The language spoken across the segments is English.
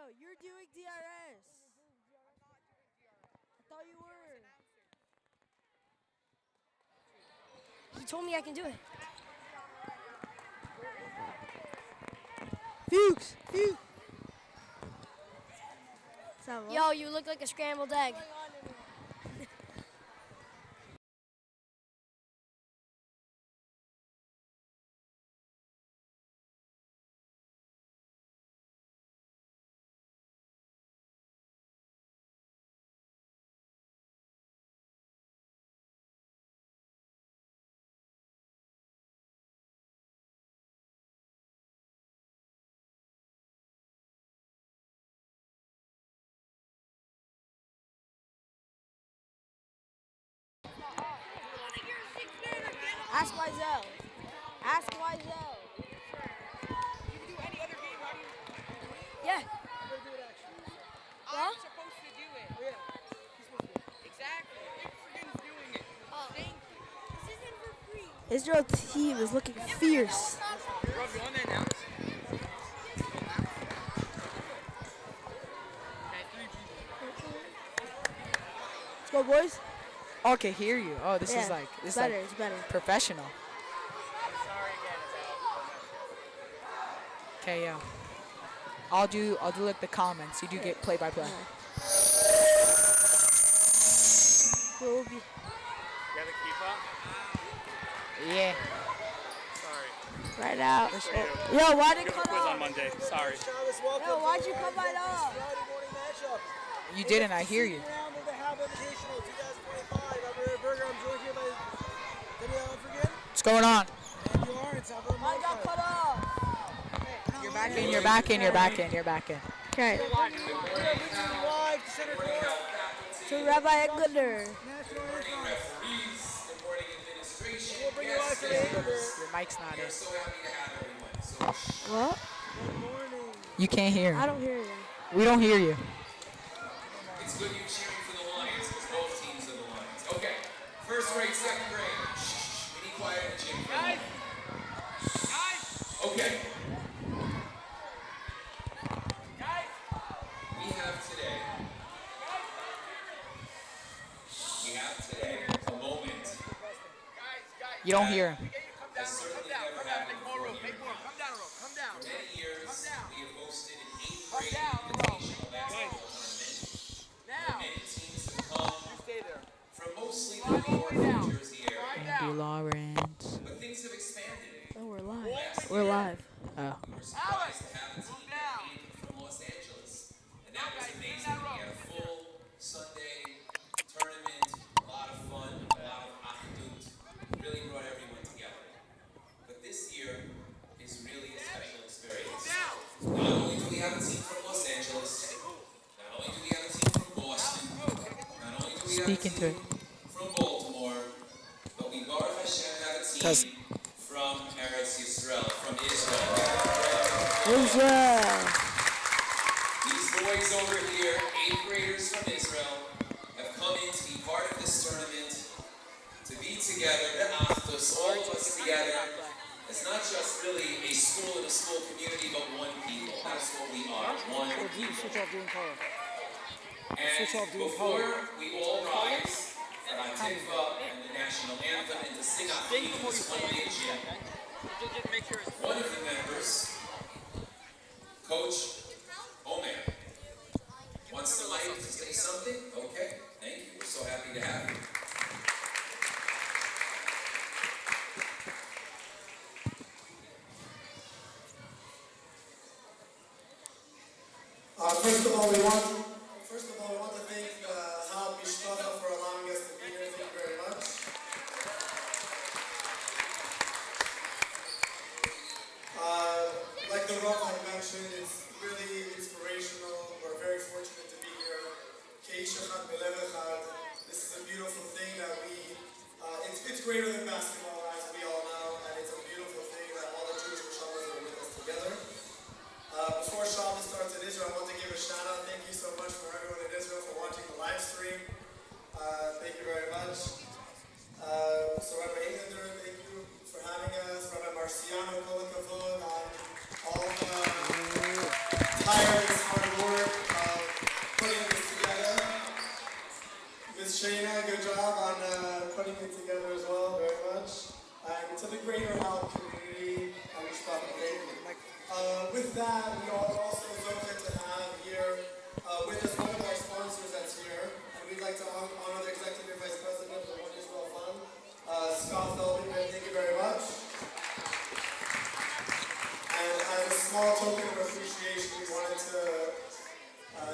No, you're doing DRS. I thought you were. He told me I can do it. Fuchs. Yo, you look like a scrambled egg. Ask Wiesel. Ask Wiesel. You can do any other game. How do you? Yeah. I'm supposed to do it. Oh, yeah. He's supposed to do it. Exactly. Friggin' doing it. Oh. Thank you. This isn't for free. Israel team is looking fierce. Rob, you want to announce? Let's go, boys. Oh, I can hear you. Oh, this is like it's better. It's better. Professional. Okay, yeah. I'll do like the comments. You do get play by play. We'll be. You have a keep up? Yeah. Sorry. Right out. Oh. Yo, why'd it Good cut quiz on off? Monday. Sorry. Yo, why'd you cut mine off? Friday morning matchup. You didn't. I hear you. Round of the Halb Invitational 2025. I'm Ray Berger. I'm joined here by Danielle Alfregan. What's going on? And you are in Salvador. Mine got cut off. You're back in. You're back in. You're back in. You're back in. Okay. Live to center court. To Rabbi Eglander. National anthems. We'll bring you live to the Your mic's not in. What? Good morning. You can't hear. I don't hear you. We don't hear you. It's good you're cheering for the Lions because both teams are the Lions. Okay, first grade, second grade. Shh, we need quiet in the gym. Guys. Okay, Guys. we have today a moment Guys. You don't hear him. Come down. Make more room. Come down a row. Come down. for many years. We have hosted an 8th Come grade down, invitational basketball tournament. Now. Many teams have come Stay there. from mostly the New York, New Jersey area. Andy Lawrence. But things have expanded. Oh, we're live. We're live. Oh. We were surprised to have a team that came from Los Angeles. And that was amazing. We had a full Sunday tournament, a lot of fun, a lot of achdut. Really brought everyone together. But this year is really a special experience. Not only do we have a team from Los Angeles, not only do we have a team from Boston, not only do we have a Speaking to team it. from Baltimore, but we Baruch Hashem have a team from Eretz Yisrael, from Israel. Israel. These boys over here, 8th graders from Israel, have come in to be part of this tournament, to be together, the Achdus, all of us together. It's not just really a school and a school community, but one people. That's what we are, one people. Switch off doing color. And before we all rise for our Tikva and the national anthem and to sing our this one big jam, Just make sure it's one of the members, Coach Omer, wants the mic to say something? Okay, thank you. We're so happy to have you. First of all, we want to thank Halb Mishpacha for allowing us to be here. Thank you very much. Like the Rav had mentioned, it's really inspirational. We're very fortunate to be here. Keish Echad Belev Echad. This is a beautiful thing that it's greater than basketball, as we all know, and it's a beautiful thing that all the Jewish Shabbos are with us together. Before Shabbos starts in Israel, I want to give a shout out. Thank you so much for everyone in Israel for watching the live stream. Thank you very much. So Rabbi Englander, thank you for having us. Rabbi Marciano, Kol Kavod, on all the tireless hard work Shayna, good job on putting it together as well, very much. And to the greater Halb community, with that, we are also excited to have here with us one of our sponsors that's here, and we'd like to honor the Executive Vice President of the One Israel Fund, Scott Feldman. Thank you very much. And as a small token of appreciation, we wanted to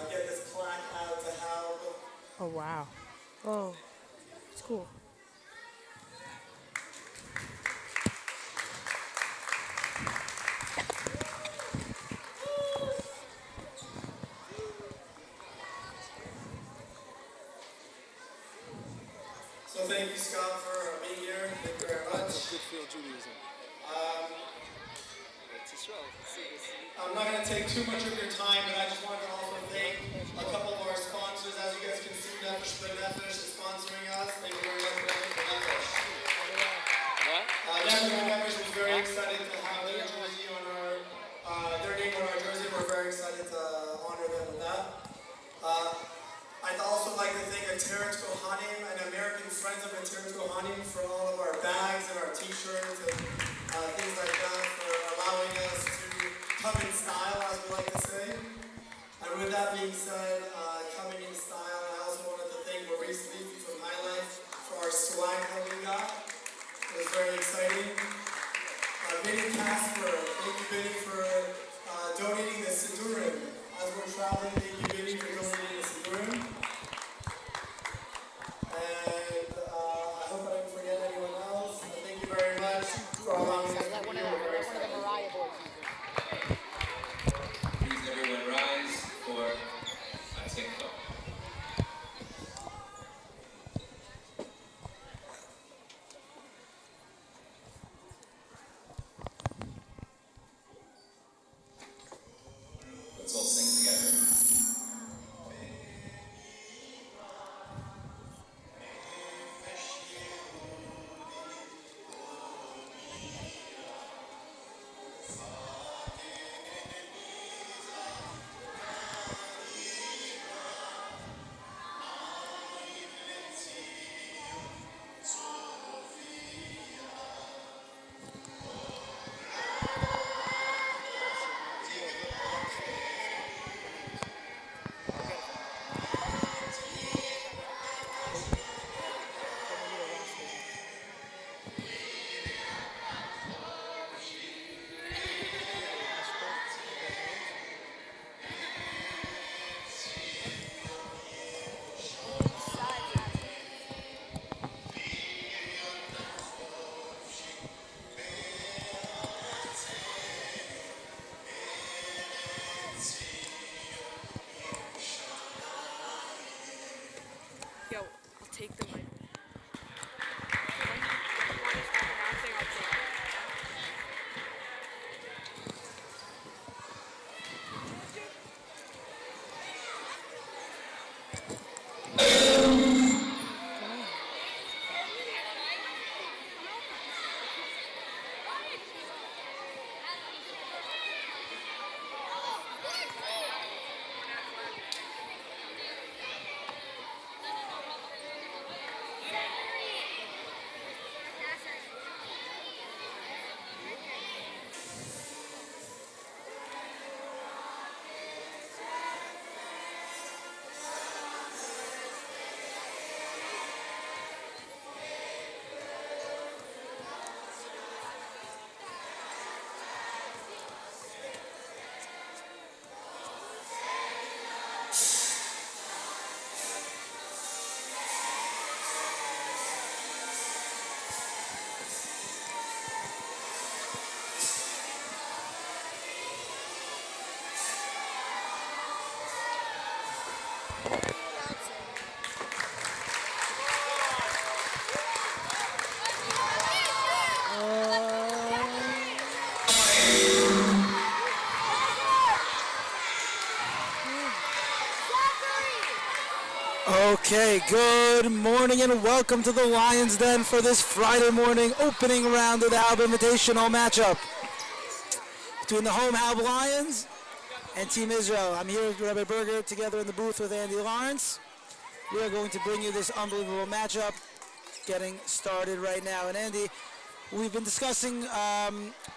get this plaque out to Halb. Oh, wow. Oh, it's cool. So thank you, Scott, for being here. Thank you very much. Good field Judaism. I'm not going to take too much of your time, but I just wanted to also thank a couple of our sponsors. As you guys can see, Nefesh B'Nefesh is sponsoring us. Thank you very much, Nefesh B'Nefesh. Nefesh B'Nefesh was very excited to have their jersey on their name on our jersey. We're very excited to honor them with that. I'd also like to thank Terence Kohanim and American Friends of Terence Kohanim for all of our bags and our t-shirts and things like that, for allowing us to come in style, as we like to say. And with that being said, coming in style, I also wanted to thank Maurice Levy from Highlight for our swag that we got. It was very exciting. Vinny Casper, thank you, Vinny, for donating the Sidurim. As we're traveling, thank you, Vinny, for donating the Sidurim. And I hope I didn't forget anyone else. Thank you very much for allowing us to be here. We're very excited. Please everyone rise for Atikva. Let's all sing together. Yo, I'll take the mic. Okay, good morning and welcome to the Lions Den for this Friday morning opening round of the Halb Invitational matchup between the home Halb Lions and Team Israel. I'm here with Rabbi Berger together in the booth with Andy Lawrence. We are going to bring you this unbelievable matchup getting started right now. And Andy, we've been discussing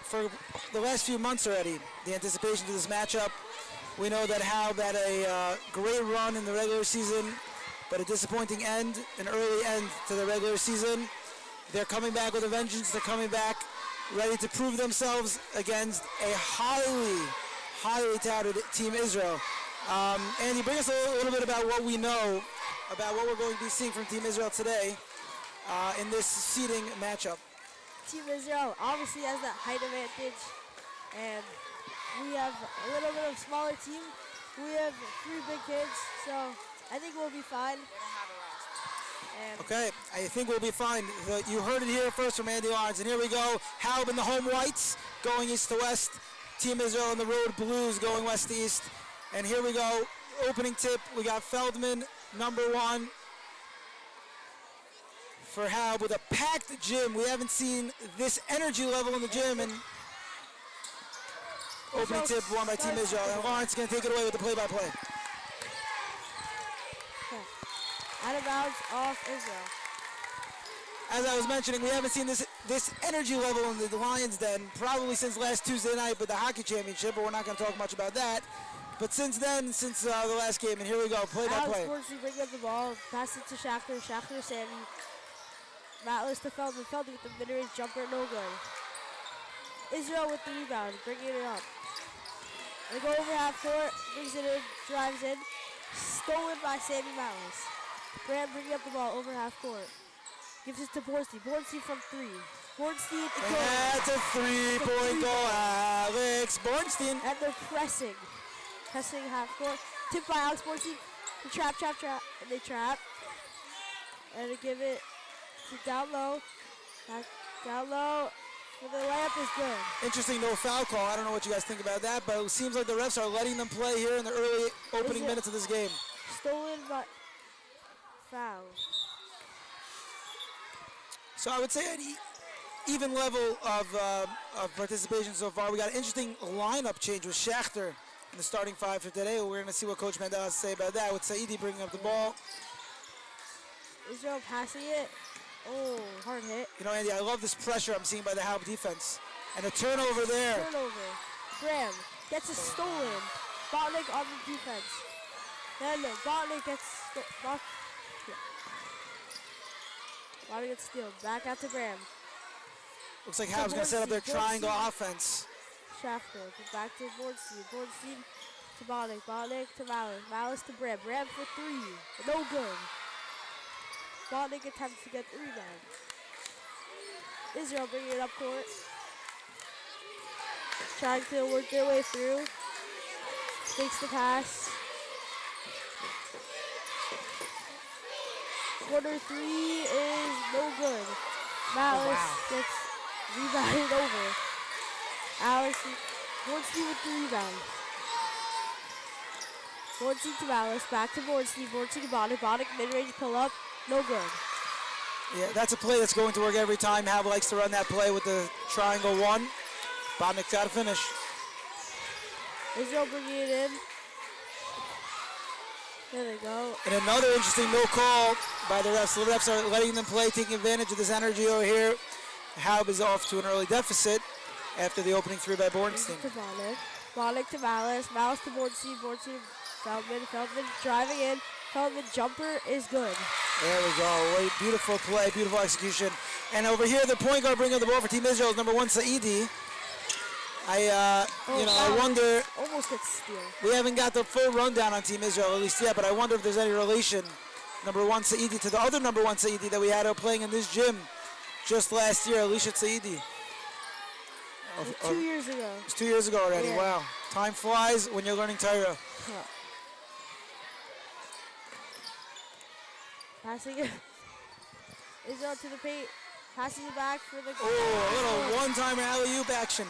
for the last few months already the anticipation to this matchup. We know that Halb had a great run in the regular season, but a disappointing end, an early end to the regular season. They're coming back with a vengeance. They're coming back ready to prove themselves against a highly touted Team Israel. Andy, bring us a little bit about what we know about what we're going to be seeing from Team Israel today in this seeding matchup. Team Israel obviously has that height advantage, and we have a little bit of smaller team. We have 3 big kids, so I think we'll be fine. And Okay, I think we'll be fine. You heard it here first from Andy Lawrence, and here we go. Halb in the home whites going east to west. Team Israel in the road blues going west to east. And here we go, opening tip. We got Feldman, number 1 for Halb with a packed gym. We haven't seen this energy level in the gym. And opening tip won by Team Israel. And Lawrence is going to take it away with the play-by-play. out of bounds off Israel. As I was mentioning, we haven't seen this energy level in the Lions Den probably since last Tuesday night with the hockey championship, but we're not going to talk much about that. But since then, since the last game, and here we go, play-by-play. Alex Borsley bringing up the ball, pass it to Shachter, Shachter to Sammy. Matlis to Feldman, Feldman with the mid-range jumper, no good. Israel with the rebound, bringing it up. They go over half court, brings it in, drives in. Stolen by Sammy Matlis. Graham bringing up the ball over half court. Gives it to Bornstein. Bornstein from 3. Bornstein. That's a 3-point goal, Alex Bornstein. And they're pressing. Pressing half court. Tipped by Alex Bornstein. They trap. And they trap. And they give it to down low. Back down low. And the layup is good. Interesting no foul call. I don't know what you guys think about that, but it seems like the refs are letting them play here in the early opening minutes of this game. Stolen by foul. So I would say an even level of participation so far. We got an interesting lineup change with Shachter in the starting 5 for today. We're going to see what Coach Mandel has to say about that with Saidi bringing up the ball. Israel passing it. Oh, hard hit. You know, Andy, I love this pressure I'm seeing by the Halb defense. And a turnover there. Turnover. Graham gets a stolen. Botnick on the defense. Then Botnick gets Botnick gets stealed. Back out to Graham. Looks like Halb's going to set up their triangle offense. Shafter. Back to Bornstein. Bornstein to Botnick. Botnick to Vallis. Vallis to Bram. Bram for 3. No good. Botnick attempts to get the rebound. Israel bringing it up court. Trying to work their way through. Takes the pass. Corner 3 is no good. Malice gets rebounded over. Alex Bornstein with the rebound. Bornstein to Malice, back to Bornstein. Bornstein to Botnick. Botnick mid-range pull up, no good. Yeah, that's a play that's going to work every time. Halb likes to run that play with the triangle 1. Botnick's got to finish. Israel bringing it in. There they go. And another interesting no call by the refs. The refs are letting them play, taking advantage of this energy over here. Halb is off to an early deficit after the opening 3 by Bornstein. To Botnick. Botnick to Malice. Malice to Bornstein. Bornstein, Feldman. Feldman driving in. Feldman jumper is good. There we go. Wait, beautiful play, beautiful execution. And over here, the point guard bringing up the ball for Team Israel is number 1, Saidi. I wonder. Almost gets steal. We haven't got the full rundown on Team Israel at least yet, but I wonder if there's any relation, number 1 Saidi to the other number 1 Saidi that we had out playing in this gym just last year, Alicia Saidi. 2 years ago. It's 2 years ago already. Yeah. Wow. Time flies when you're learning Torah. Passing it. Israel to the paint. Passes it back for the... Oh, a little one-timer alley-oop action.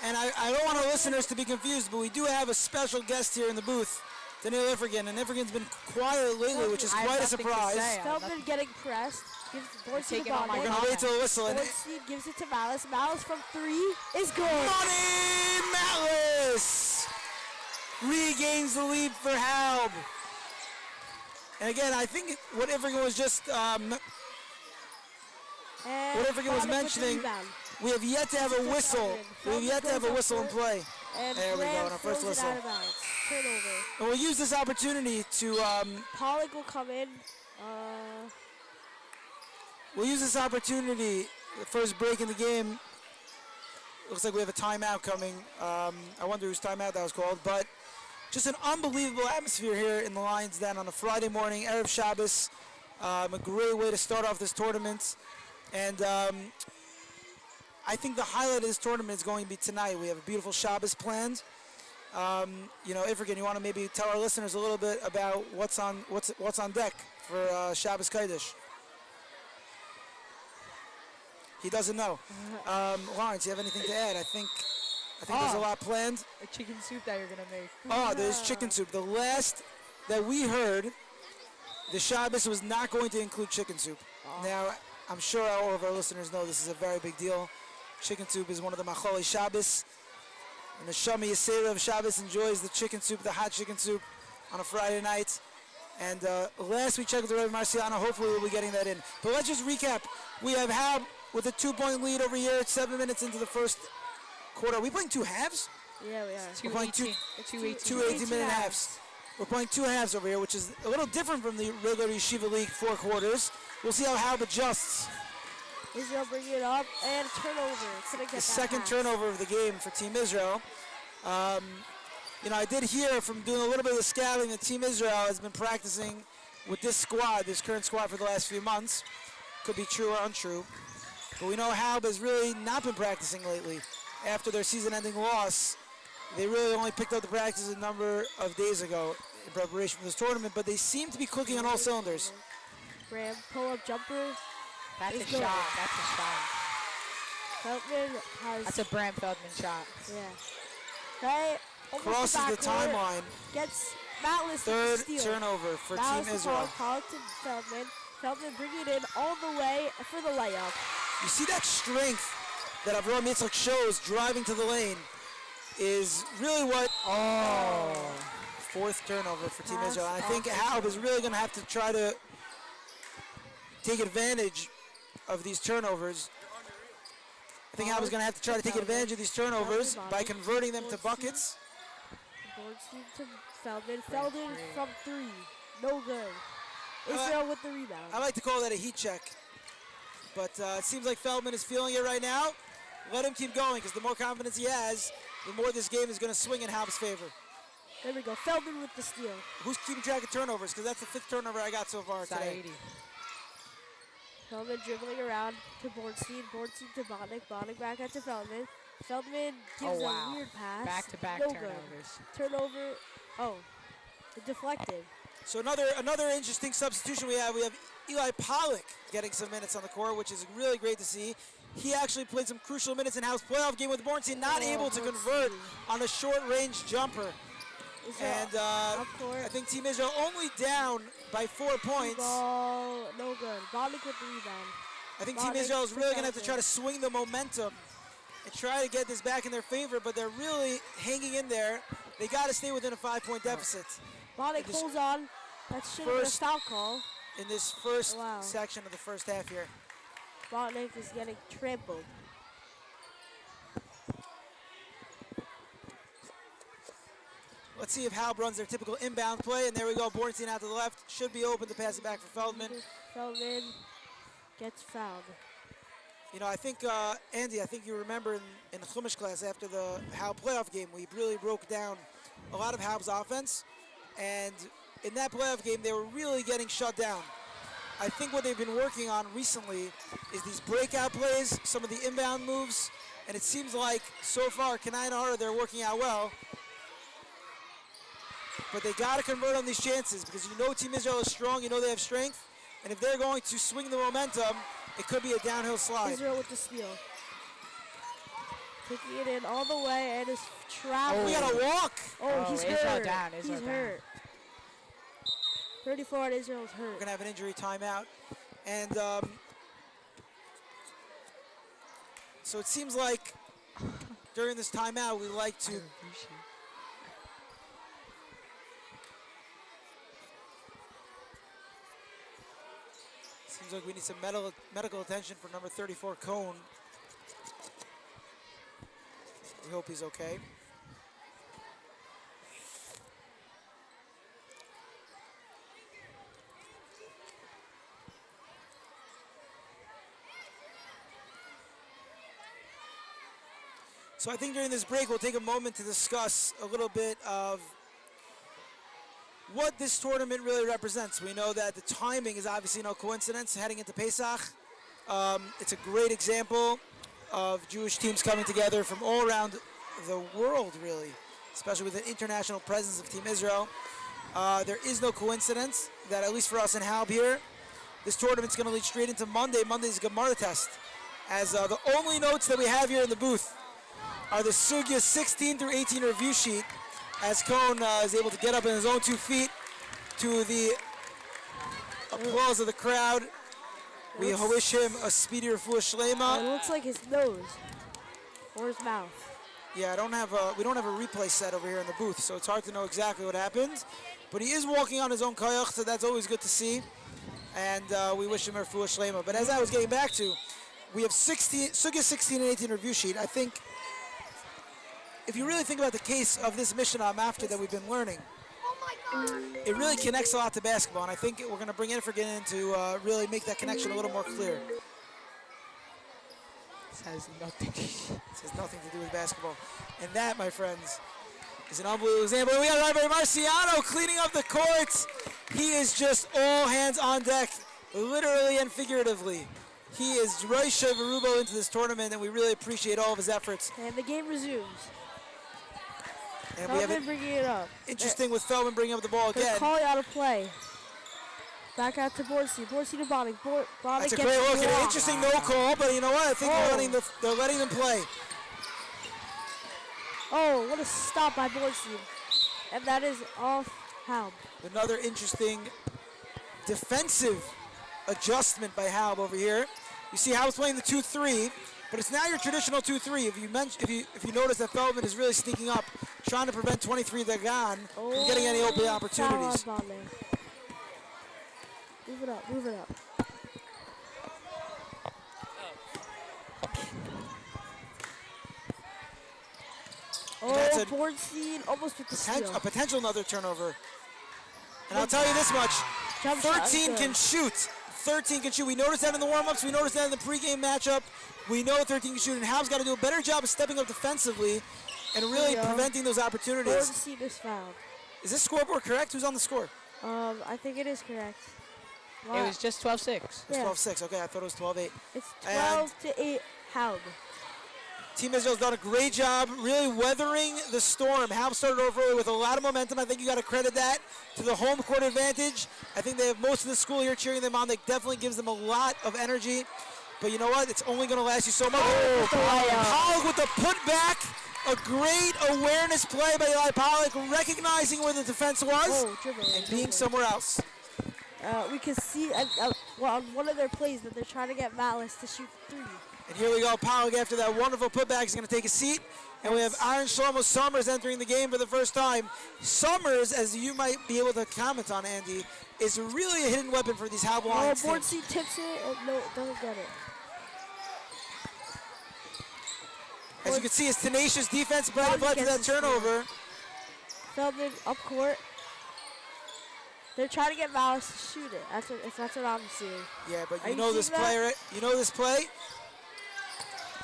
And I don't want our listeners to be confused, but we do have a special guest here in the booth, Daniel Ifrigan. And Ifrigan's been quiet lately, which is quite a surprise. Feldman getting pressed. Gives Bornstein to Botnick. We're going to wait till the whistle. Bornstein gives it to Malice. Malice from 3 is good. Money Malice regains the lead for Halb. And again, I think what Ivringen was just, And what Ivringen was Bonnick with the mentioning, rebound. we have yet to have a whistle. We have yet to have a whistle in play. And There we go, Graham on our first throws it whistle. out of bounds. Turnover. And we'll use this opportunity to, Pollock will come in. we'll use this opportunity, the first break in the game. Looks like we have a timeout coming. I wonder whose timeout that was called, but just an unbelievable atmosphere here in the Lions Den on a Friday morning, Erev Shabbos. A great way to start off this tournament. And I think the highlight of this tournament is going to be tonight. We have a beautiful Shabbos planned. You know, Ivringen, you want to maybe tell our listeners a little bit about what's on deck for Shabbos Kodesh? He doesn't know. Lawrence, you have anything to add? I think there's a lot planned. A chicken soup that you're gonna make. Oh, there's chicken soup. The last that we heard, the Shabbos was not going to include chicken soup. Now, I'm sure all of our listeners know this is a very big deal. Chicken soup is one of the Macholi Shabbos. And the Shami Yisera of Shabbos enjoys the chicken soup, the hot chicken soup, on a Friday night. And last we checked with the Rebbe Marciano, hopefully we'll be getting that in. But let's just recap. We have Halb with a 2-point lead over here, 7 minutes into the first quarter. Are we playing two halves? Yeah, we are. We're playing two 18-minute halves. We're playing two halves over here, which is a little different from the regular Yeshiva League 4 quarters. We'll see how Halb adjusts. Israel bringing it up and turnover. Couldn't get The that second pass. turnover of the game for Team Israel. You know, I did hear from doing a little bit of scouting that Team Israel has been practicing with this squad, this current squad, for the last few months. Could be true or untrue. But we know Halb has really not been practicing lately. After their season-ending loss, they really only picked up the practice a number of days ago in preparation for this tournament, but they seem to be clicking on all cylinders. Graham pull-up jumper. That's a It's good. shot. That's a shot. Feldman has. That's a Bram Feldman shot. Yeah. Okay. Crosses the timeline. Gets Matlis Third with the steal. turnover for Matlis Team Israel. Pollock to Feldman. Feldman bringing it in all the way for the layup. You see that strength that Avram Yitzchak shows driving to the lane is really what. Fourth turnover for Team Pass Israel. And I off think the Halb is really going to have to try to take advantage of these turnovers. I think Halb is going to have to try to take advantage of these turnovers by converting them to buckets. Bornstein to Feldman. Feldman from three. No good. Israel with the rebound. I like to call that a heat check. But it seems like Feldman is feeling it right now. Let him keep going, because the more confidence he has, the more this game is going to swing in Halb's favor. There we go. Feldman with the steal. Who's keeping track of turnovers? Because that's the 5th turnover I got so far today. Saidi. Feldman dribbling around to Bornstein. Bornstein to Bonnick. Bonnick back out to Feldman. Feldman gives a weird pass. Back-to-back No turnovers. Good. Turnover. Oh, it deflected. So another interesting substitution we have. We have Eli Pollock getting some minutes on the court, which is really great to see. He actually played some crucial minutes in Hal's playoff game with Bornstein, not able to convert on a short-range jumper. And I think Team Israel only down by 4 points. Ball, no good. Bonnick with the rebound. I think Team Israel is really going to have to try to swing the momentum and try to get this back in their favor, but they're really hanging in there. They got to stay within a 5-point deficit. Bonnick holds on. That should have been a foul call. In this first section of the first half here. Bonnick is getting trampled. Let's see if Halb runs their typical inbound play, and there we go. Bornstein out to the left. Should be open to pass it back for Feldman. Feldman gets fouled. You know, I think, Andy, I think you remember in the Chumash class after the Halb playoff game, we really broke down a lot of Halb's offense. And in that playoff game, they were really getting shut down. I think what they've been working on recently is these breakout plays, some of the inbound moves, and it seems like so far, Kenai and Hara, they're working out well. But they got to convert on these chances, because you know Team Israel is strong, you know they have strength, and if they're going to swing the momentum, it could be a downhill slide. Israel with the steal. Taking it in all the way and is traveling. We got to walk. Oh, he's Israel hurt. down, He's Israel down. hurt. 34 and Israel's hurt. We're going to have an injury timeout. And so it seems like during this timeout, we like to Seems like we need some medical attention for number 34, Cone. We hope he's okay. So I think during this break, we'll take a moment to discuss a little bit of what this tournament really represents. We know that the timing is obviously no coincidence heading into Pesach. It's a great example of Jewish teams coming together from all around the world, really, especially with the international presence of Team Israel. There is no coincidence that, at least for us in Halb here, this tournament's going to lead straight into Monday. Monday's Gemara test, as the only notes that we have here in the booth are the Sugya 16 through 18 review sheet, as Cone is able to get up in his own 2 feet to the applause of the crowd. We wish him a speedy refuah shlema. It looks like his nose or his mouth. Yeah, we don't have a replay set over here in the booth, so it's hard to know exactly what happened. But he is walking on his own kayach, so that's always good to see. And we wish him a refuah shlema. But as I was getting back to, we have Sugya 16 and 18 review sheet. I think if you really think about the case of this Mishnah after that we've been learning, it really connects a lot to basketball, and I think we're going to bring Infergin to really make that connection a little more clear. This has nothing. This has nothing to do with basketball. And that, my friends, is an unbelievable example. We got Rabbi Marciano cleaning up the courts. He is just all hands on deck, literally and figuratively. He is Rosh Verubo into this tournament, and we really appreciate all of his efforts. And the game resumes. And we have Feldman bringing it up. interesting with Feldman bringing up the ball They're again. calling out a play. Back out to Borsi. Borsi to Bonnie. Bonnie That's a gets great look. the An block. interesting no call, but you know what? I think they're letting them play. Oh, what a stop by Borsi. And that is off Halb. Another interesting defensive adjustment by Halb over here. You see Halb's playing the 2-3, but it's now your traditional 2-3. If you notice that Feldman is really sneaking up, trying to prevent 23 Dagan from getting any open opportunities. Foul on Bonnie. Move it up, move it up. That's Oh, a Bornstein almost with the steal. A potential another turnover. And I'll tell you this much, Jump shot is 13 good. can shoot. 13 can shoot. We noticed that in the warm-ups. We noticed that in the pregame matchup. We know 13 can shoot, and Hal's got to do a better job of stepping up defensively and really preventing those opportunities. Bornstein is fouled. Is this scoreboard correct? Who's on the score? I think it is correct. It was just 12-6. It's 12-6. Okay, I thought it was 12-8. It's 12-8 Halb. Team Israel's done a great job really weathering the storm. Halb started over early with a lot of momentum. I think you got to credit that to the home court advantage. I think they have most of the school here cheering them on. That definitely gives them a lot of energy. But you know what? It's only going to last you so much. Pollock with the putback. A great awareness play by Eli Pollock, recognizing where the defense was and being somewhere else. We can see on one of their plays that they're trying to get Malice to shoot 3. And here we go. Pollock, after that wonderful putback, is going to take a seat. And we have Aaron Shlomo Summers entering the game for the first time. Summers, as you might be able to comment on, Andy, is really a hidden weapon for these Halb Lions. Bornstein tips it and no, doesn't get it. As you can see, his tenacious defense led to that turnover. Feldman up court. They're trying to get Malice to shoot it. That's what I'm seeing. Yeah, but Are you know this seeing play, that? right? You know this play.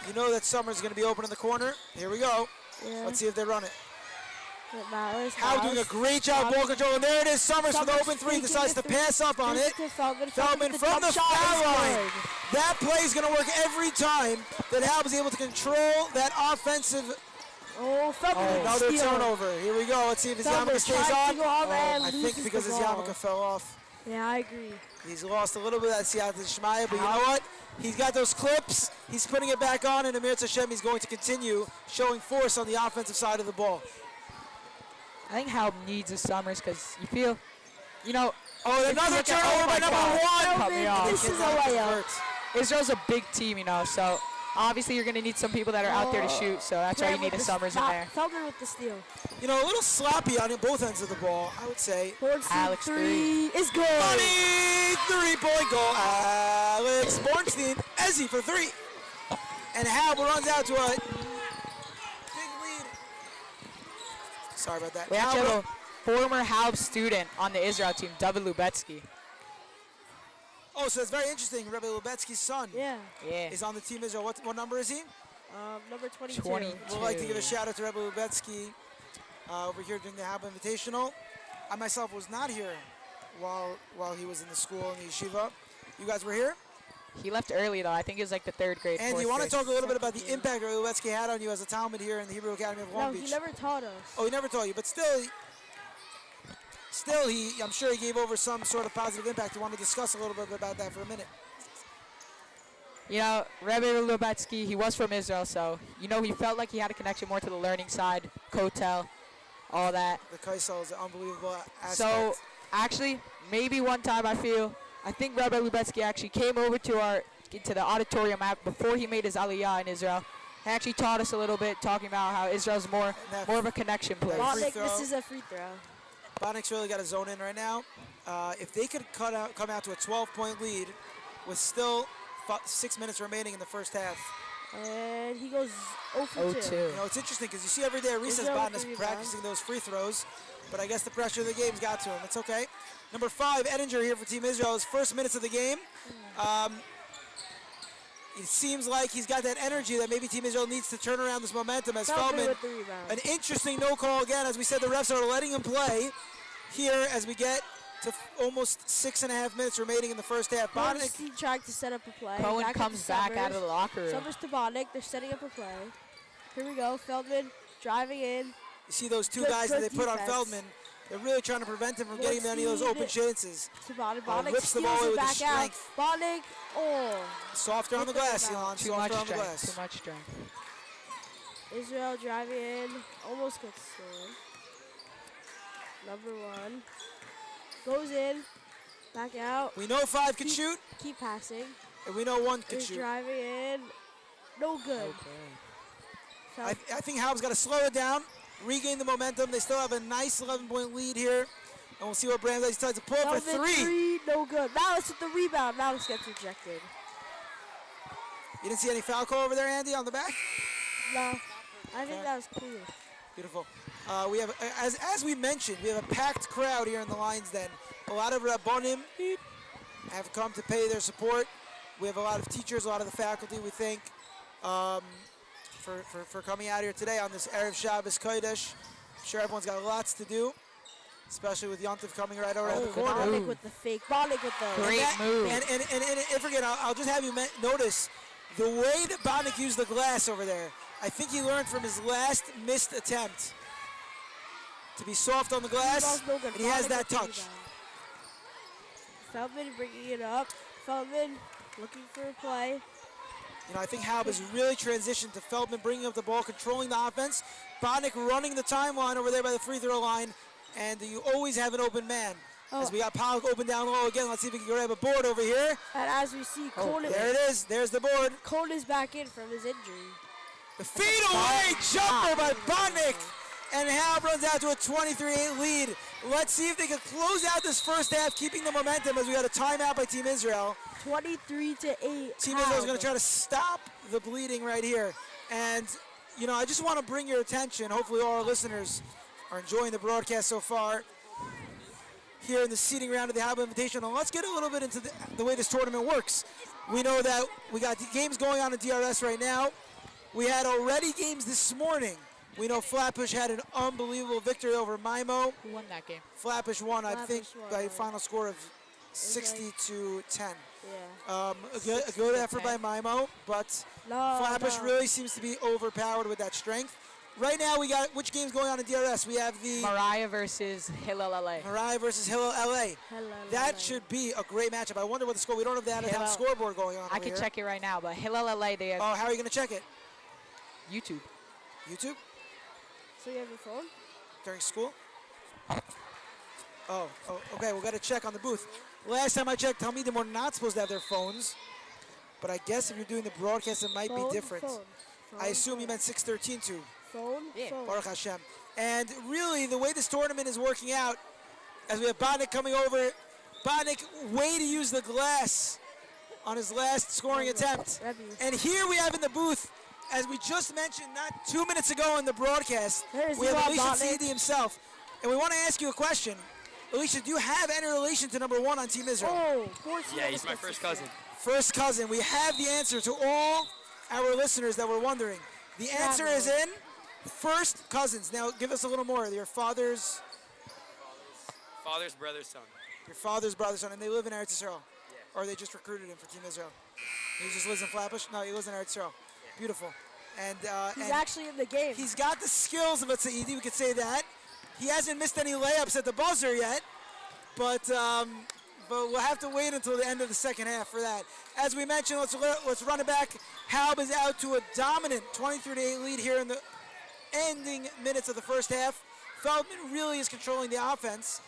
You know that Summers is going to be open in the corner. Here we go. Yeah. Let's see if they run it. Malice. Halb doing a great job ball control, and there it is. Summers for the open three, decides to pass up on it. Feldman from the foul line. That play is going to work every time that Halb is able to control that offensive. Oh, Feldman Another steal. turnover. Here we go. Let's see if his Feldman yarmulke stays tries on. to go on and I think loses because the his ball. yarmulke fell off. Yeah, I agree. He's lost a little bit of that siyata d'shmaya, but you know what? He's got those clips. He's putting it back on, and Amir Hashem is going to continue showing force on the offensive side of the ball. I think Halb needs a Summers because you feel, you know. Oh, another turnover by number 1. Cut me off. This is a layup. Israel's a big team, you know, so obviously you're going to need some people that are out there to shoot, so that's why you need a Summers in there. Feldman with the steal. You know, a little sloppy on both ends of the ball, I would say. Alex three is good. Money, 3-point goal. Alex Bornstein, Ezzy for 3. And Halb runs out to a big lead. Sorry about that. We actually have a former Halb student on the Israel team, David Lubetsky. Oh, so it's very interesting. Rebbe Lubetsky's son Yeah. is on the team Israel. What number is he? Number 22. 22. We'd like to give a shout out to Rebbe Lubetsky over here during the Halb Invitational. I myself was not here while he was in the school in the yeshiva. You guys were here? He left early, though. I think it was like the 3rd grade. And you want to talk a little bit about the impact Rebbe Lubetsky had on you as a Talmud here in the Hebrew Academy of Long No, Beach? he never taught us. Oh, he never taught you, but still, I'm sure he gave over some sort of positive impact. You want to discuss a little bit about that for a minute? You know, Rebbe Lubetsky, he was from Israel, so, you know, he felt like he had a connection more to the learning side, Kotel, all that. The Kaisel is an unbelievable aspect. So, actually, maybe one time I think Rebbe Lubetsky actually came over to the auditorium before he made his aliyah in Israel. He actually taught us a little bit, talking about how Israel's more of a connection place. Botnick, this is a free throw. Botnick's really got a zone in right now. If they could come out to a 12-point lead with still 6 minutes remaining in the first half. And he goes 0 for 2. You know, it's interesting because you see every day at recess Botnick's practicing those free throws, but I guess the pressure of the game's got to him. It's okay. Number 5, Edinger here for Team Israel. His first minutes of the game. It seems like he's got that energy that maybe Team Israel needs to turn around this momentum as Feldman. With the rebound. An interesting no call again. As we said, the refs are letting him play here as we get to almost 6.5 minutes remaining in the first half. Botnick trying to set up a play. Cohen comes back out of the locker room. Summers to Botnick. They're setting up a play. Here we go. Feldman driving in. You see those two guys that they put on Feldman. They're really trying to prevent him from getting any of those open chances. To Botnick. Botnick whips the ball away with the strength. Botnick, Softer on the glass, Elon. Softer on the glass. Too much strength. Israel driving in. Almost gets stolen. Number 1. Goes in. Back out. We know 5 can shoot. Keep passing. And we know 1 can He's shoot. Driving in. No good. I think Halb's got to slow it down, regain the momentum. They still have a nice 11-point lead here. And we'll see what Bramley decides to pull up for 3. No good. Malice with the rebound. Malice gets rejected. You didn't see any foul call over there, Andy, on the back? No. I think that was clear. Beautiful. We have, as we mentioned, we have a packed crowd here in the Lions Den. A lot of Rabbonim have come to pay their support. We have a lot of teachers, a lot of the faculty, we thank for coming out here today on this Erev Shabbos Kodesh. I'm sure everyone's got lots to do, especially with Yontif coming right around the corner. Botnick with the fake. Botnick with the great move. And forget, I'll just have you notice the way that Botnick used the glass over there. I think he learned from his last missed attempt to be soft on the glass, and he has that touch. Feldman bringing it up. Feldman looking for a play. You know, I think Halb has really transitioned to Feldman bringing up the ball, controlling the offense. Botnick running the timeline over there by the free throw line, and you always have an open man. As we got Pollock open down low again. Let's see if we can grab a board over here. And as we see, Cohen there it is. There's the board. Cohen is back in from his injury. The feed-away jumper by Botnick. And Halb runs out to a 23-8 lead. Let's see if they can close out this first half, keeping the momentum as we got a timeout by Team Israel. 23-8. Team Israel is going to try to stop the bleeding right here. And, you know, I just want to bring your attention. Hopefully all our listeners are enjoying the broadcast so far here in the seeding round of the Halb Invitational. Let's get a little bit into the way this tournament works. We know that we got the games going on in DRS right now. We had already games this morning. We know Flatbush had an unbelievable victory over Mimo. Who won that game? Flatbush won, I think, by a final score of 60 to 10. Yeah. A good effort by Mimo, but Flatbush really seems to be overpowered with that strength. Right now, we got which game's going on in DRS? We have the Mariah versus Hillel LA. Mariah versus Hillel LA. That should be a great matchup. I wonder what the score. We don't have that on scoreboard going on. I can check it right now, but Hillel LA, they have. Oh, how are you going to check it? YouTube. YouTube? So you have your phone? During school? Oh, okay. We've got to check on the booth. Last time I checked, Talmidim were not supposed to have their phones but I guess if you're doing the broadcast, it might Phone, be different. phone, I assume phone. you meant 613 too. Phone, Yeah. phone. Baruch Hashem. And really, the way this tournament is working out, as we have Bodnik coming over, Bodnik way to use the glass on his last scoring attempt. Rebbe. And here we have in the booth, as we just mentioned not 2 minutes ago in the broadcast, There's we have Elon Alicia Bodnik. Saidi himself. And we want to ask you a question. Alicia, do you have any relation to number 1 on Team Israel? Oh, 14. Yeah, he's my first cousin. First cousin. We have the answer to all our listeners that were wondering. The answer is in first cousins. Now, give us a little more. Your father's Father's brother's son. son, and they live in Eretz Israel. Or they just recruited him for Team Israel. He just lives in Flatbush? No, he lives in Eretz Israel. Beautiful. And He's and actually in the game. he's got the skills of a Saidi, we could say that. He hasn't missed any layups at the buzzer yet, but we'll have to wait until the end of the second half for that. As we mentioned, let's run it back. Halb is out to a dominant 23-8 lead here in the ending minutes of the first half. Feldman really is controlling the offense.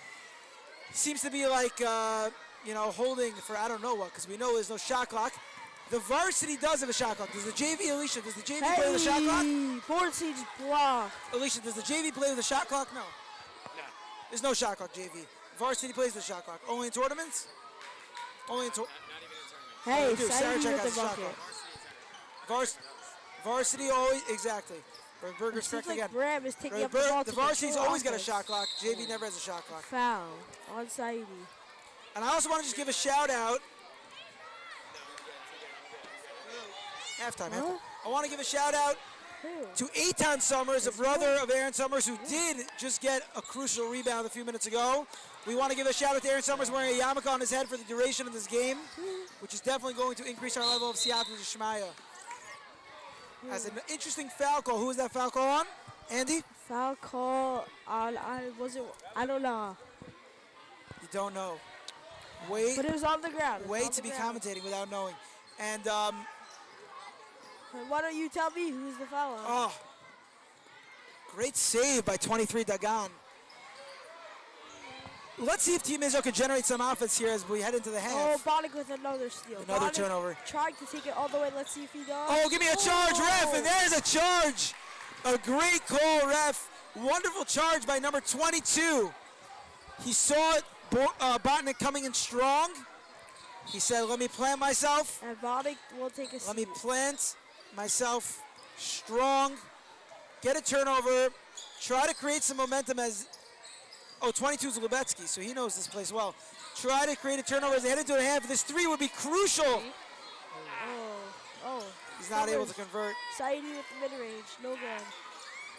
Seems to be like, holding for I don't know what, because we know there's no shot clock. The varsity does have a shot clock. Does the JV, Alicia, does the JV play with a shot clock? Board seat blocked. Alicia, does the JV play with a shot clock? No. No. There's no shot clock, JV. Varsity plays with a shot clock. Only in tournaments? Only in tournaments. Not even in tournament. Hey, Sarachek Saidi with has the a shot bucket. clock. Varsity always, exactly. Burger's Seems correct like again. Bram is taking up the ball The to varsity's control always got a offense. shot clock. JV never has a shot clock. Foul on Saidi. And I also want to just give a shout out. Halftime. I want to give a shout out to Eitan Summers, a brother of Aaron Summers, who did just get a crucial rebound a few minutes ago. We want to give a shout out to Aaron Summers wearing a yarmulke on his head for the duration of this game, which is definitely going to increase our level of Siyata Shmaya. As an interesting foul call. Who was that foul call on? Andy? Foul call on, I don't know. You don't know. Wait. But it was on the ground. It was Wait on to the be ground. commentating without knowing. And, Why don't you tell me who's the foul on? oh, great save by 23 Dagan. Let's see if Team Israel can generate some offense here as we head into the Oh, half. Bodnik with another steal. Another Bodnik turnover. Trying to take it all the way. Let's see if he does. Oh, give me a charge, ref, and there's a charge. A great call, ref. Wonderful charge by number 22. He saw it, Botnick coming in strong. He said, let me plant myself. And Bodnik will take a Let me steal. plant myself strong. Get a turnover. Try to create some momentum as... Oh, 22 is Lubetsky, so he knows this place well. Try to create a turnover as they head into the half. This three would be crucial. Oh. He's not able to convert. Saidi with the mid-range. No good.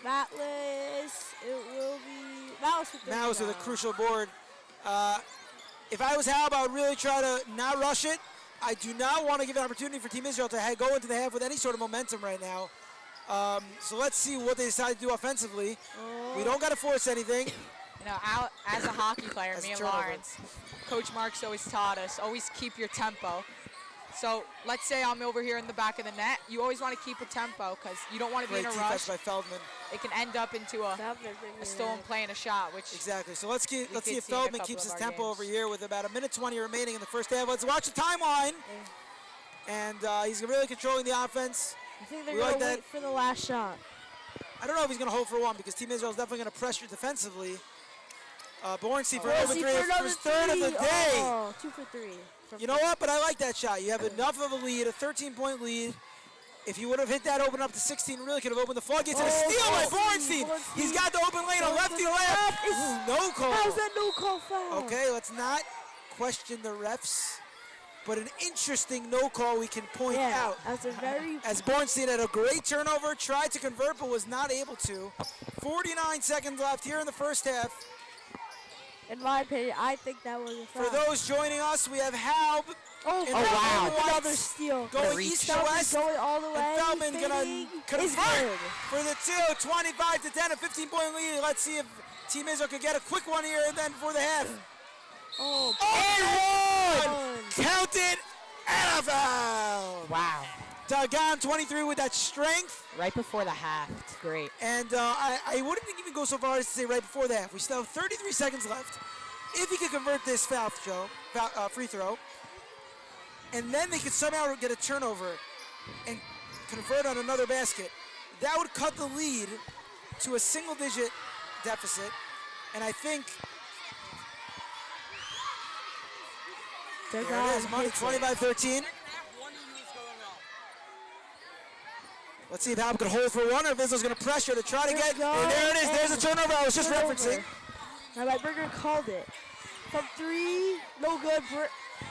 Matlis, it will be... Mouse with the Mouse with a rebound. crucial board. If I was Halb, I would really try to not rush it. I do not want to give an opportunity for Team Israel to go into the half with any sort of momentum right now. So let's see what they decide to do offensively. We don't got to force anything. As a hockey player, As a me and turnover. Lawrence, Coach Marks always taught us, always keep your tempo. So let's say I'm over here in the back of the net. You always want to keep a tempo because you don't want to be Great in a defense rush. by Feldman. It can end up into a stolen play and a shot, which Exactly. So let's see did if see in a Feldman couple keeps of his our tempo games. over here with about 1:20 remaining in the first half. Let's watch the timeline. And he's really controlling the offense. I think they're We going like to that. wait for the last shot. I don't know if he's going to hold for one because Team Israel is definitely going to pressure defensively. Bornstein for over Bornstein three, for another his third of the three. day. Oh, 2 for 3. You know what? But I like that shot. You have enough of a lead, a 13-point lead. If you would have hit that open up to 16, really could have opened the floodgates. And a steal by Bornstein. He's got the open lane, a lefty layup. No call. How's that no call foul? Okay, let's not question the refs. But an interesting no call we can point out. That's a very... As Bornstein had a great turnover, tried to convert, but was not able to. 49 seconds left here in the first half. In my opinion, I think that was a foul. For those joining us, we have Halb. Oh, in wow. whites, Another steal. Going east to Feldman west. going all the way. And Feldman fading. gonna It's convert good. for the two. 25 to 10, a 15-point lead. Let's see if Team Israel could get a quick one here and then for the half. Oh, And one! Count it and a foul. wow, Dagan 23 with that strength. right before the half. It's great. And I wouldn't even go so far as to say right before the half. We still have 33 seconds left. If he could convert this free throw, and then they could somehow get a turnover and convert on another basket, that would cut the lead to a single-digit deficit. And I think there it is, money, 25-13. Let's see if Halb could hold for one, or if Izzo's going to pressure to try to get. And there it is. There's a turnover. I was just referencing. Rabbi Berger called it. From three, no good.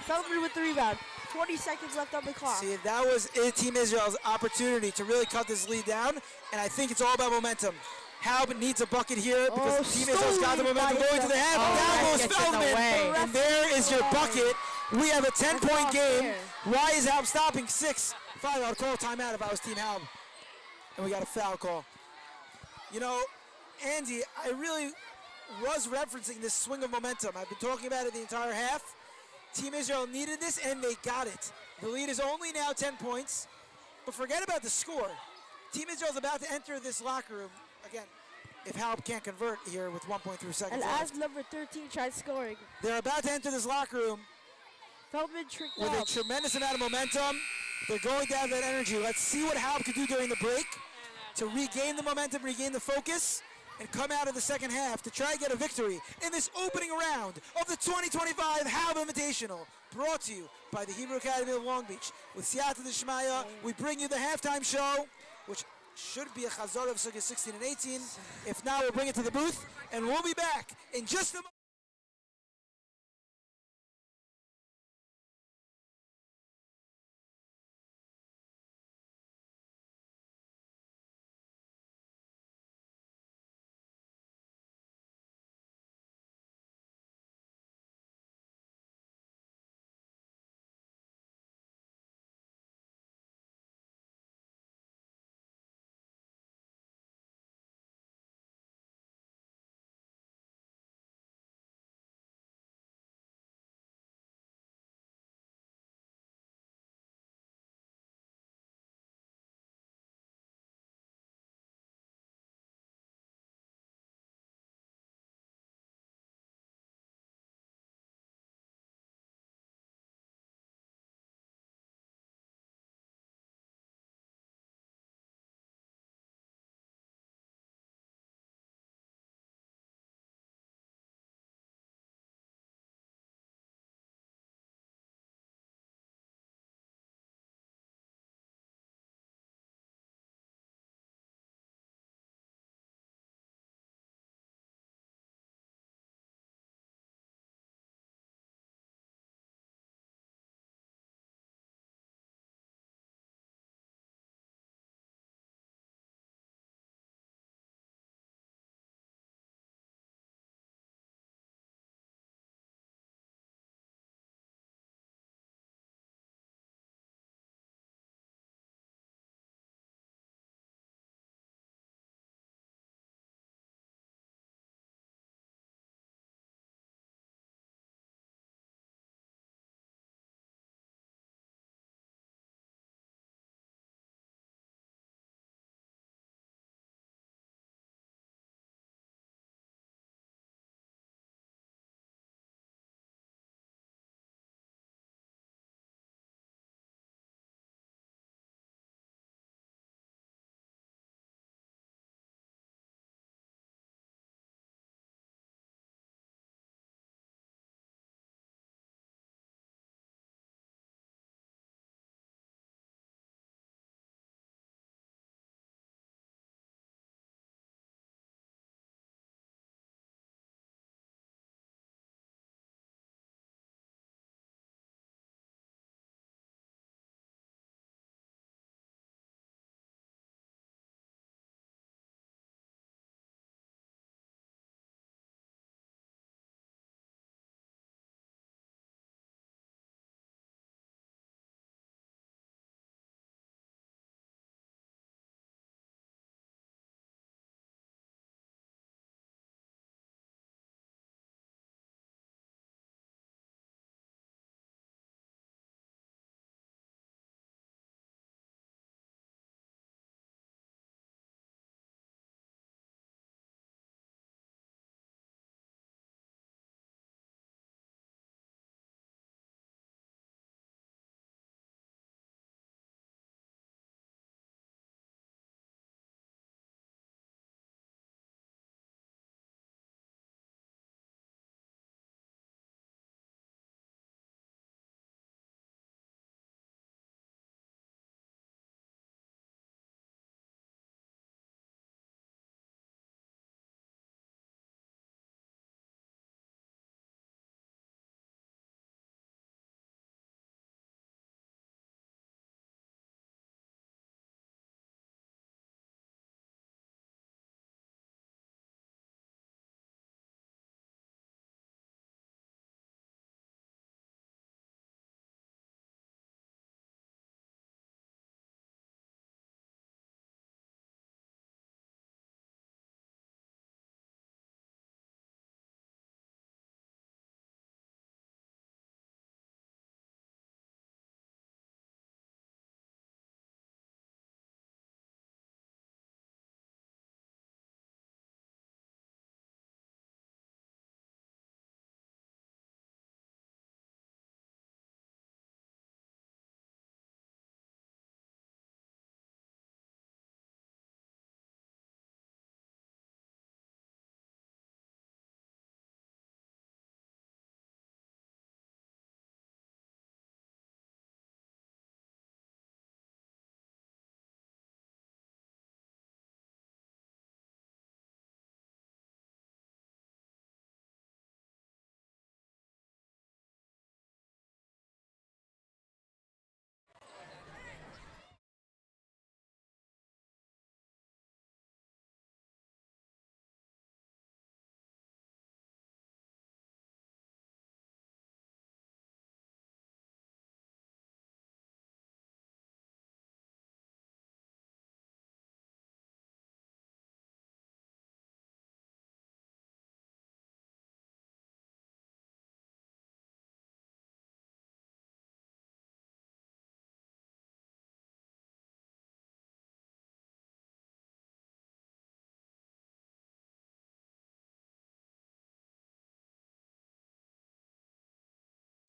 Feldman with the rebound. 20 seconds left on the clock. See, that was Team Israel's opportunity to really cut this lead down, and I think it's all about momentum. Halb needs a bucket here because Team Israel's got the momentum going to the half. Down goes Feldman, and there is your bucket. We have a 10-point game. Why is Halb stopping? 6-5. I would call a timeout if I was Team Halb. And we got a foul call. You know, Andy, I really was referencing this swing of momentum. I've been talking about it the entire half. Team Israel needed this, and they got it. The lead is only now 10 points, but forget about the score. Team Israel's about to enter this locker room. Again, if Halb can't convert here with 1.3 seconds and left. as number 13 tried scoring. They're about to enter this locker room Feldman tricked with a tremendous amount of momentum. They're going down that energy. Let's see what Halb can do during the break to regain the momentum, regain the focus, and come out of the second half to try and get a victory in this opening round of the 2025 Halb Invitational, brought to you by the Hebrew Academy of Long Beach. With Siyata D'Shmaya, we bring you the halftime show, which should be a chazor of Sukkah 16 and 18. If not, we'll bring it to the booth, and we'll be back in just a moment.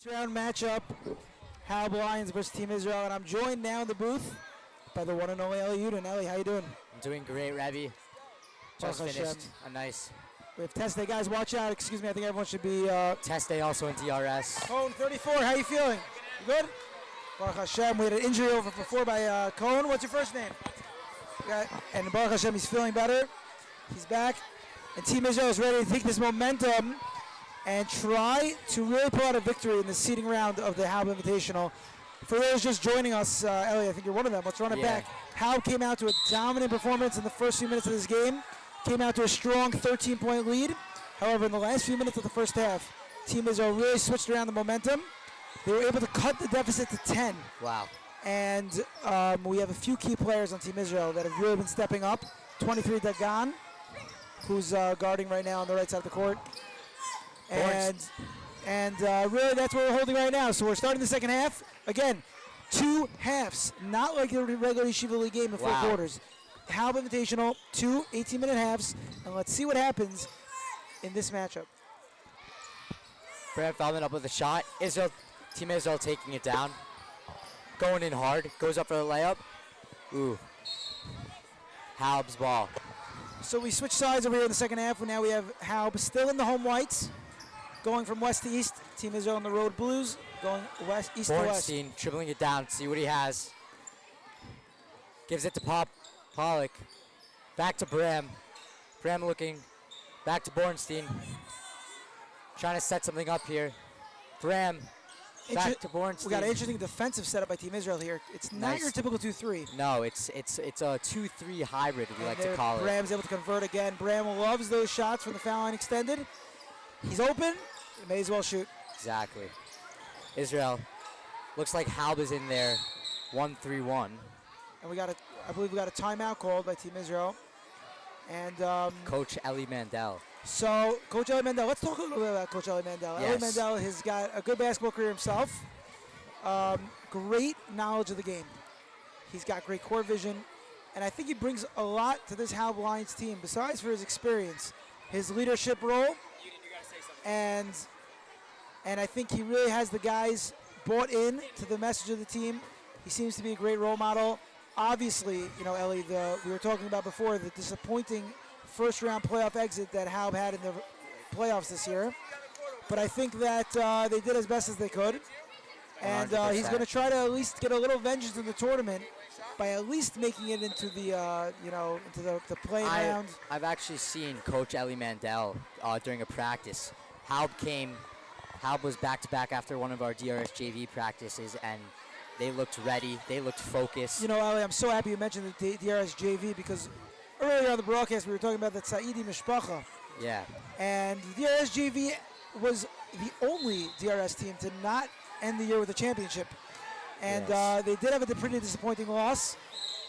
Round matchup, Halb Lions versus Team Israel, and I'm joined now in the booth by the one and only Ellie Uden. Ellie, how you doing? I'm doing great, Rebbe. Just Baruch finished Hashem. a nice We have test day, guys. Watch out. Excuse me. I think everyone should be. test day also in DRS. Cohen 34. How you feeling? You good? Baruch Hashem. We had an injury over before by Cohen. What's your first name? Yeah, and Baruch Hashem, he's feeling better. He's back, and Team Israel is ready to take this momentum and try to really pull out a victory in the seeding round of the Halb Invitational. For those just joining us, Ellie, I think you're one of them. Let's run it back. Halb came out to a dominant performance in the first few minutes of this game. Came out to a strong 13-point lead. However, in the last few minutes of the first half, Team Israel really switched around the momentum. They were able to cut the deficit to 10. Wow. And we have a few key players on Team Israel that have really been stepping up. 23 Dagan, who's guarding right now on the right side of the court. And really that's what we're holding right now. So we're starting the second half. Again, 2 halves, not like the regular Yeshiva League game in 4 quarters. Halb Invitational, 2 18-minute halves, and let's see what happens in this matchup. Brad Feldman up with a shot. Team Israel taking it down. Going in hard. Goes up for the layup. Ooh. Halb's ball. So we switch sides over here in the second half. Now we have Halb still in the home whites, going from west to east. Team Israel on the road blues, going east to west. Bornstein dribbling it down. See what he has. Gives it to Pollock. Back to Bram. Bram looking. Back to Bornstein. Trying to set something up here. Bram. Back to Bornstein. We got an interesting defensive setup by Team Israel here. It's not your typical 2-3. No, it's a 2-3 hybrid, we like to call it. Bram's able to convert again. Bram loves those shots from the foul line extended. He's open. He may as well shoot. Exactly. Israel. Looks like Halb is in there. 1-3-1. And I believe we got a timeout called by Team Israel. And Coach Eli Mandel. So, Coach Eli Mandel, let's talk a little bit about Coach Eli Mandel. Yes. Eli Mandel has got a good basketball career himself. Great knowledge of the game. He's got great court vision. And I think he brings a lot to this Halb Lions team, besides for his experience, his leadership role. And I think he really has the guys bought in to the message of the team. He seems to be a great role model. Obviously, you know, Ellie, we were talking about before the disappointing first-round playoff exit that Halb had in the playoffs this year. But I think that they did as best as they could. And he's going to try to at least get a little vengeance in the tournament by at least making it into the, into the playing round. I've actually seen Coach Eli Mandel during a practice. Halb was back-to-back after one of our DRS JV practices, and they looked ready. They looked focused. You know, Ali, I'm so happy you mentioned the DRS JV because earlier on the broadcast we were talking about the Saidi Mishpacha. Yeah. And the DRS JV was the only DRS team to not end the year with a championship. And they did have a pretty disappointing loss,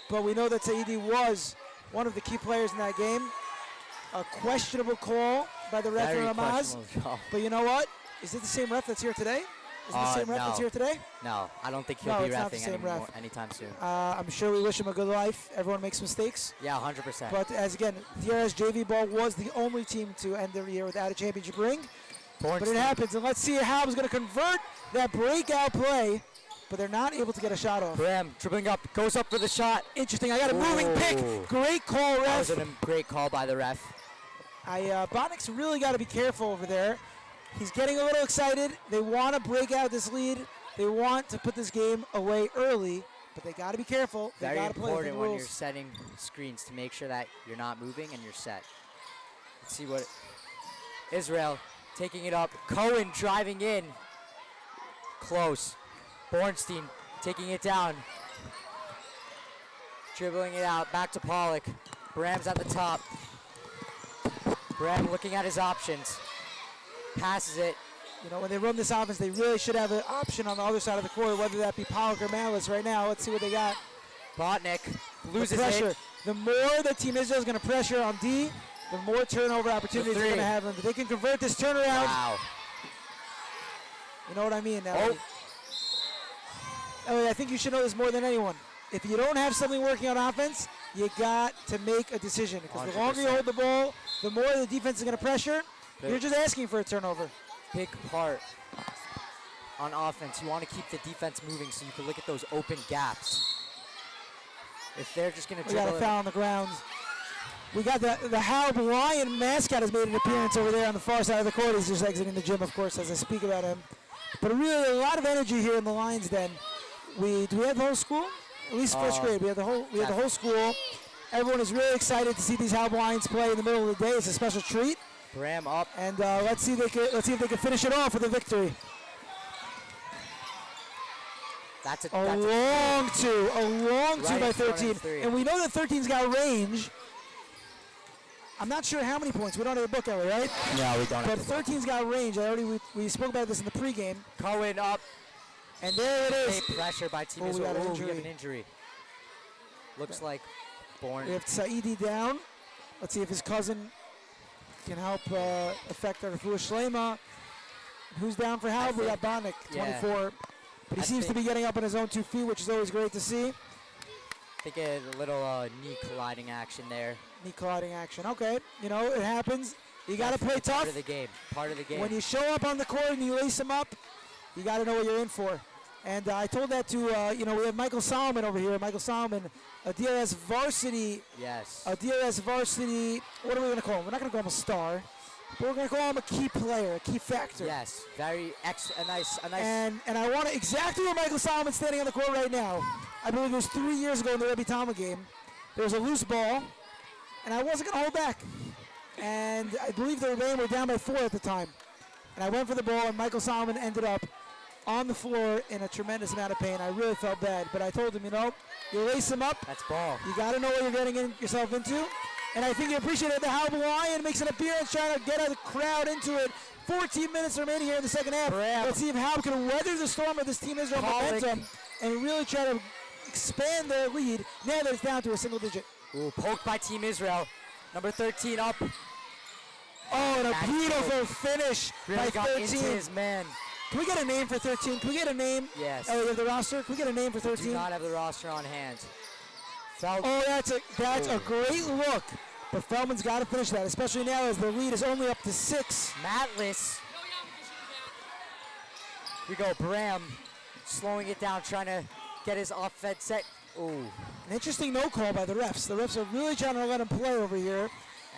but we know that Saidi was one of the key players in that game. A questionable call by the ref in Ramaz. But you know what? Is it the same ref that's here today? Is it the same ref that's here today? No, I don't think he'll be reffing anytime soon. I'm sure we wish him a good life. Everyone makes mistakes. Yeah, 100%. But as again, DRS JV ball was the only team to end the year without a championship ring. But it happens, and let's see how Halb's going to convert that breakout play. But they're not able to get a shot off. Bram dribbling up, goes up for the shot. Interesting. I got a moving pick. Great call, ref. That was a great call by the ref. Bonnick's really got to be careful over there. He's getting a little excited. They want to break out this lead. They want to put this game away early, but they got to be careful. They Very got to play important the when rules. you're setting screens to make sure that you're not moving and you're set. Let's see what Israel taking it up. Cohen driving in. Close. Bornstein taking it down. Dribbling it out. Back to Pollock. Bram's at the top. Bram looking at his options. Passes it. You know, when they run this offense, they really should have an option on the other side of the court, whether that be Pollock or Malice right now. Let's see what they got. Botnick loses pressure. it. The more the Team Israel is going to pressure on D, the more turnover opportunities they're going to have. If they can convert this turnaround, wow. You know what I mean now. Oh. Elliot, I think you should know this more than anyone. If you don't have something working on offense, you got to make a decision. Because the longer you hold the ball, the more the defense is going to pressure. You're just asking for a turnover. Big part. on offense. You want to keep the defense moving so you can look at those open gaps. If they're just going to We got dribble a it, foul on the ground. We got the Halb Lion mascot has made an appearance over there on the far side of the court. He's just exiting the gym, of course, as I speak about him. But really, a lot of energy here in the Lions Den. Do we have the whole school? At least first grade. We have the whole school. Everyone is really excited to see these Halb Lions play in the middle of the day. It's a special treat. Bram up. And let's see if they can finish it off with a victory. That's a long two Right by in front of 13. three. And we know that 13's got range. I'm not sure how many points. We don't have a book, Ellie, right? No, we don't. But 13's got range. We spoke about this in the pregame. Cohen up. And there it is. Great pressure by Team We Israel. got an We injury. have an injury. Looks like Bourne. We have Saidi down. Let's see if his cousin can help affect our Refuah Shlema. Who's down for Halb? We got Bonnick, 24. But he seems to be getting up on his own 2 feet, which is always great to see. I think a little knee colliding action there. Knee colliding action. Okay, you know, it happens. You got to play tough. Part of the game. Part of the game. When you show up on the court and you lace them up, you got to know what you're in for. And I told that to, we have Michael Solomon over here. Michael Solomon, a DRS varsity. Yes. A DRS varsity, what are we going to call him? We're not going to call him a star. But we're going to call him a key player, a key factor. Yes, a nice. And I want to exactly where Michael Solomon's standing on the court right now. I believe it was 3 years ago in the Rebbe Tama game. There was a loose ball, and I wasn't going to hold back. And I believe they were down by 4 at the time. And I went for the ball, and Michael Solomon ended up on the floor in a tremendous amount of pain. I really felt bad, but I told him, you lace him up. That's ball. You got to know what you're getting yourself into. And I think you appreciate it. The Halb Lion makes an appearance, trying to get the crowd into it. 14 minutes remaining here in the second half. Let's see if Halb can weather the storm of this Team Israel momentum and really try to expand their lead now that it's down to a single digit. Ooh, poked by Team Israel. Number 13 up. Oh, and a beautiful finish Really by got 13. into his man. Can we get a name for 13? Can we get a name? Yes. Oh, you have the roster? Can we get a name for 13? Do not have the roster on hand. Oh, that's a great look. But Feldman's got to finish that, especially now as the lead is only up to 6. Matless. We go Bram, slowing it down, trying to get his offense set. Ooh. An interesting no call by the refs. The refs are really trying to let him play over here.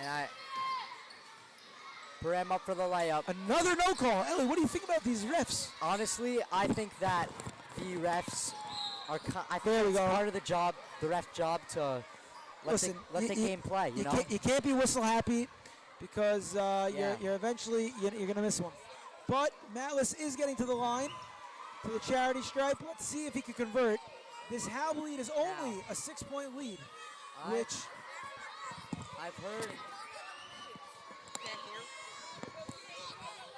And Bram up for the layup. Another no call. Ellie, what do you think about these refs? Honestly, I think that the refs are. I think There we it's go. part of the job, the ref job, to let the game play. You know. You can't be whistle happy because you're eventually you're going to miss one. But Matlis is getting to the line, to the charity stripe. Let's see if he can convert. This Halb lead is only a 6-point lead, which I've heard.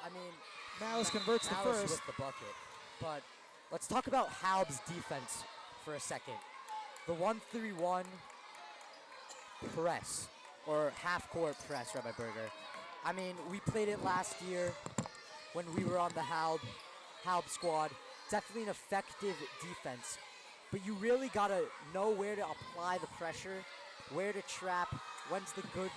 I mean, Matlis converts the Malice first. with the bucket. But let's talk about Halb's defense for a second. The 1-3-1 press, or half-court press, Rabbi Berger. I mean, we played it last year when we were on the Halb squad. Definitely an effective defense. But you really got to know where to apply the pressure, where to trap, when's the good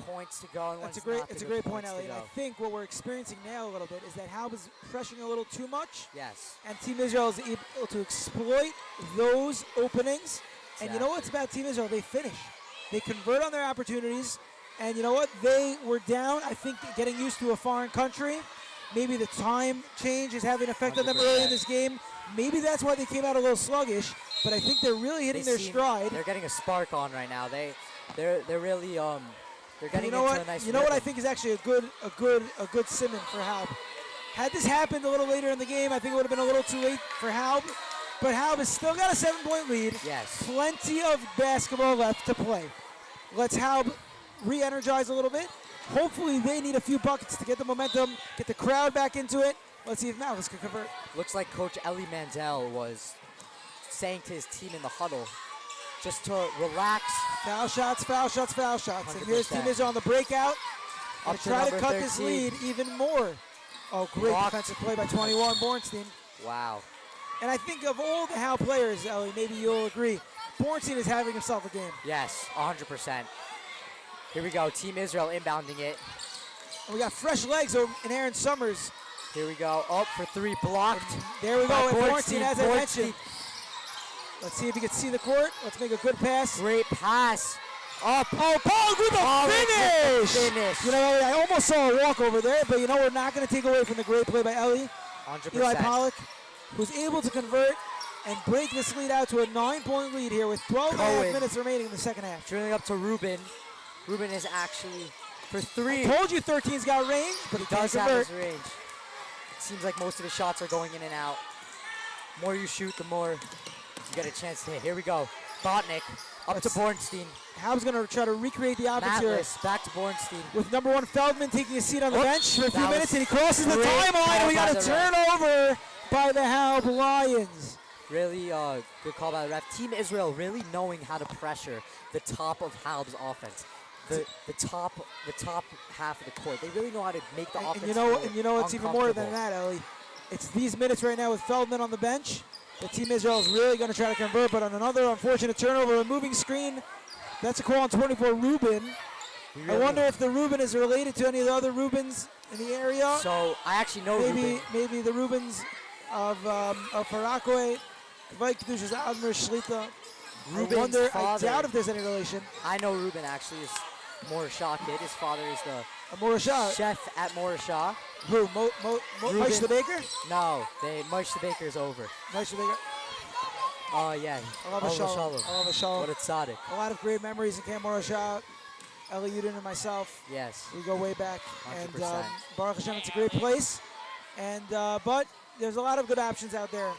points to go, and when's It's a great, not the it's a good great point, points to Ellie. And I go. think what we're experiencing now a little bit is that Halb is pressuring a little too much. Yes. And Team Israel is able to exploit those openings. And you know what's about Team Israel? They finish. They convert on their opportunities. And you know what? They were down, I think, getting used to a foreign country. Maybe the time change is having an effect on them early in this game. Maybe that's why they came out a little sluggish. But I think they're really hitting their stride. They're getting a spark on right now. They're really they're getting you know into what? a nice You know what I rhythm. think is actually a good Simmon for Halb. Had this happened a little later in the game, I think it would have been a little too late for Halb. But Halb has still got a 7-point lead. Yes. Plenty of basketball left to play. Let's Halb re-energize a little bit. Hopefully they need a few buckets to get the momentum, get the crowd back into it. Let's see if Mavis can convert. Looks like Coach Eli Mandel was saying to his team in the huddle just to relax. Foul shots, foul shots, foul shots. And here's 100%. Team Israel on the breakout. Up And to try to number cut this 13. lead even more. Oh, great Blocked. defensive play by 21, Bornstein. Wow. And I think of all the Halb players, Ellie, maybe you'll agree, Bornstein is having himself a game. Yes, 100%. Here we go. Team Israel inbounding it. And we got fresh legs in Aaron Summers. Here we go. Up for three, blocked. There we by go. And Bornstein. Bornstein, as I Bornstein. mentioned. Let's see if he can see the court. Let's make a good pass. Great pass. Up. Oh, Pollock with the Pollock with finish! the finish. You know, I almost saw a walk over there, but you know, we're not going to take away from the great play by Eli 100%. Pollock, who's able to convert and break this lead out to a 9-point lead here with 12 and a half Cohen. minutes remaining in the second half. Drilling up to Ruben. Ruben is actually for three. I told you 13's got range, but he can't Does have convert. his range. Seems like most of his shots are going in and out. The more you shoot, the more you get a chance to hit. Here we go. Botnick up to Bornstein. Halb's going to try to recreate the offense here Matlis back to Bornstein. with number 1 Feldman taking a seat on the bench for a few That minutes, was and he crosses the great timeline, call and we by got a the ref. turnover by the Halb Lions. Really good call by the ref. Team Israel really knowing how to pressure the top of Halb's offense. The top half of the court. They really know how to make the offense. And you know it's even more than that, Ellie. It's these minutes right now with Feldman on the bench. The Team Israel is really going to try to convert, but on another unfortunate turnover, a moving screen. That's a call on 24 Ruben. I wonder if the Ruben is related to any of the other Rubens in the area. So I actually know Ruben. Maybe the Rubens of Parakwe, Kvike Kedushas Admir Shlita. Ruben's I father. doubt if there's any relation. I know Ruben actually is Morishah kid. His father is the Morishah. chef at Morishah. Who? Moshe the Baker? No, Moshe the Baker's over. Moshe the Baker. Oh yeah. Allah Shalom. Allah Shalom. What a tzaddik. A lot of great memories in Camp Morishah. Eli Yudin and myself. Yes. We go way back. 100%. And Baruch Hashem, it's a great place. And but there's a lot of good options out there.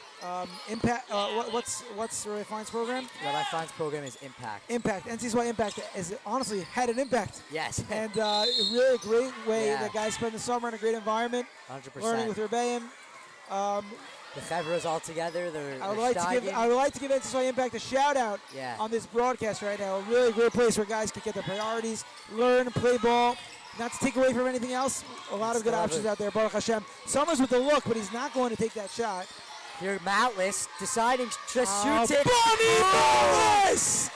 Impact. What's Ray Fine's program? Rabbi Fein's program is Impact. Impact. NCSY Impact has honestly had an impact. Yes. And really a great way Yeah. that guys spend the summer in a great environment, 100%. learning with Rebbeim. The Chevro's all together. I would like to give NCSY Impact a shout out Yeah. on this broadcast right now. A really great place where guys can get their priorities, learn, play ball. Not to take away from anything else, a lot of good options out there. Baruch Hashem. Summers with the look, but he's not going to take that shot. Here, Matlis deciding to shoot it. Money Malice!